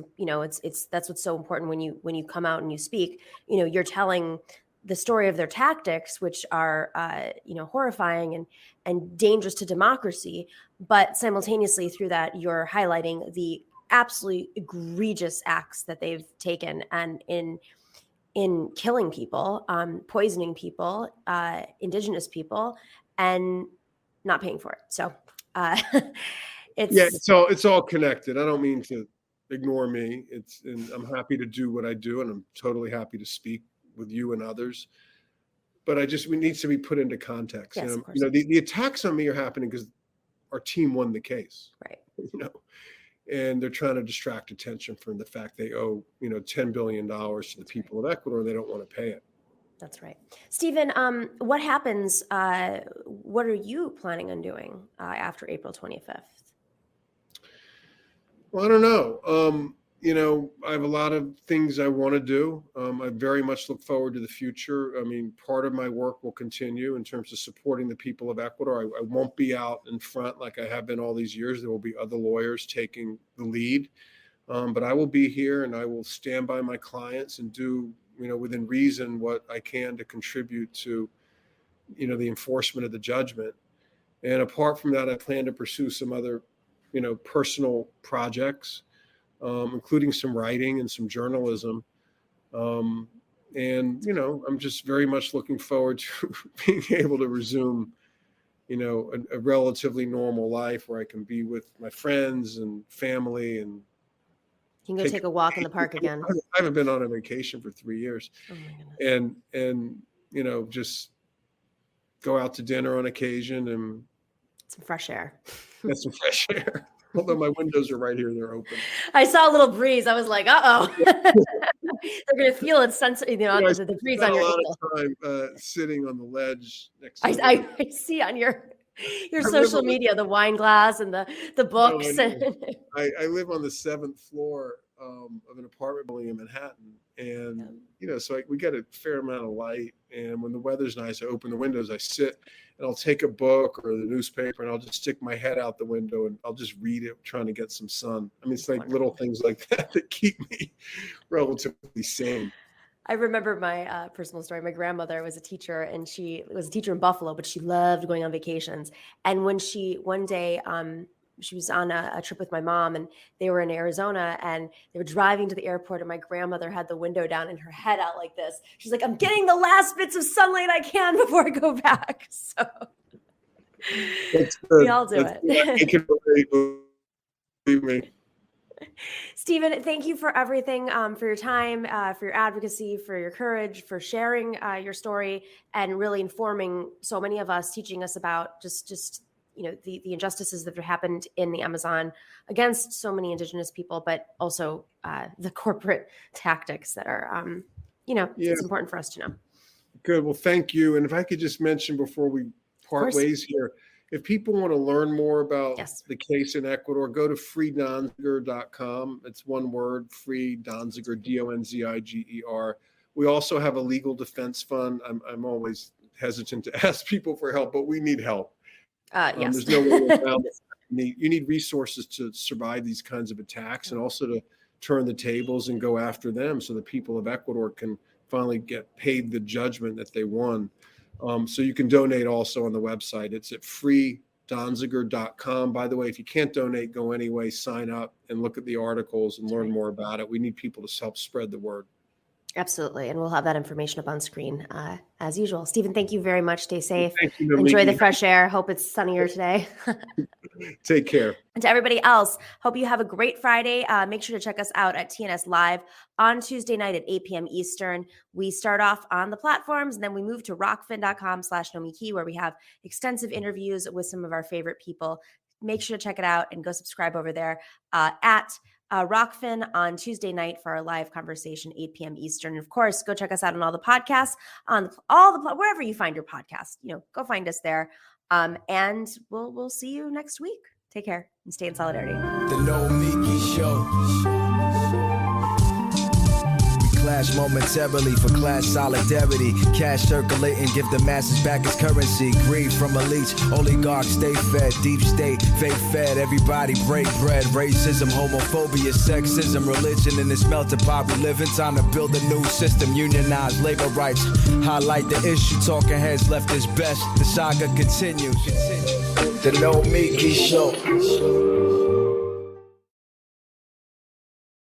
that's what's so important when you come out and you speak. You're telling the story of their tactics, which are horrifying and dangerous to democracy, but simultaneously through that, you're highlighting the absolutely egregious acts that they've taken and in killing people, poisoning people, indigenous people, and not paying for it. So it's all connected. I don't mean to ignore me. And I'm happy to do what I do, and I'm totally happy to speak with you and others. But we need to be put into context. Yes, the attacks on me are happening because our team won the case. Right. And they're trying to distract attention from the fact they owe, $10 billion to the people of Ecuador, and they don't want to pay it. That's right. Stephen, what happens? What are you planning on doing after April 25th? Well, I don't know. I have a lot of things I want to do. I very much look forward to the future. I mean, part of my work will continue in terms of supporting the people of Ecuador. I won't be out in front like I have been all these years. There will be other lawyers taking the lead. But I will be here, and I will stand by my clients and do within reason, what I can to contribute to, the enforcement of the judgment. And apart from that, I plan to pursue some other, personal projects, including some writing and some journalism. And, I'm just very much looking forward to being able to resume, a relatively normal life where I can be with my friends and family and you can go take a walk in the park again. I haven't been on a vacation for 3 years. Oh my goodness. And, just go out to dinner on occasion and some fresh air. Get some fresh air. Although my windows are right here, they're open. I saw a little breeze. I was like, uh-oh. They're going to feel it, the breeze on your ankle. I spent a lot of time sitting on the ledge next to I see on your social media, the wine glass and the books. I live on the 7th floor of an apartment building in Manhattan. And, so we get a fair amount of light. And when the weather's nice, I open the windows, I sit and I'll take a book or the newspaper and I'll just stick my head out the window and I'll just read it, trying to get some sun. I mean, it's like little things like that keep me relatively sane. I remember my personal story. My grandmother was a teacher, and she was a teacher in Buffalo, but she loved going on vacations. And when one day, she was on a trip with my mom, and they were in Arizona, and they were driving to the airport, and my grandmother had the window down and her head out like this. She's like, I'm getting the last bits of sunlight I can before I go back. So we all do it. I can relate, believe me. Steven, thank you for everything, for your time, for your advocacy, for your courage, for sharing your story, and really informing so many of us, teaching us about just the injustices that have happened in the Amazon against so many Indigenous people, but also the corporate tactics that are, it's important for us to know. Good. Well, thank you. And if I could just mention before we part ways here, if people want to learn more about the case in Ecuador, go to freedonziger.com. It's one word, free Donziger, Donziger. We also have a legal defense fund. I'm always hesitant to ask people for help, but we need help. There's no way around it. You need resources to survive these kinds of attacks and also to turn the tables and go after them so the people of Ecuador can finally get paid the judgment that they won. So you can donate also on the website. It's at freedonziger.com. By the way, if you can't donate, go anyway, sign up and look at the articles and learn more about it. We need people to help spread the word. Absolutely. And we'll have that information up on screen as usual. Steven, thank you very much. Stay safe. Thank you, Nomiki. Enjoy the fresh air. Hope it's sunnier today. Take care. And to everybody else, hope you have a great Friday. Make sure to check us out at TNS Live on Tuesday night at 8 p.m. Eastern. We start off on the platforms, and then we move to rockfin.com/Nomiki, where we have extensive interviews with some of our favorite people. Make sure to check it out and go subscribe over there at Rockfin on Tuesday night for our live conversation, 8 p.m. Eastern. And of course, go check us out on all the podcasts, on wherever you find your podcast. Go find us there. And we'll see you next week. Take care and stay in solidarity. The Nomiki Show. Clash momentarily for class solidarity. Cash circulating, give the masses back its currency. Greed from elites, oligarchs stay fed. Deep state, fake fed, everybody break bread. Racism, homophobia, sexism, religion in this melting pot we live in. Time to build a new system, unionize labor rights. Highlight the issue, talking heads left is best. The saga continues. The Nomiki Show.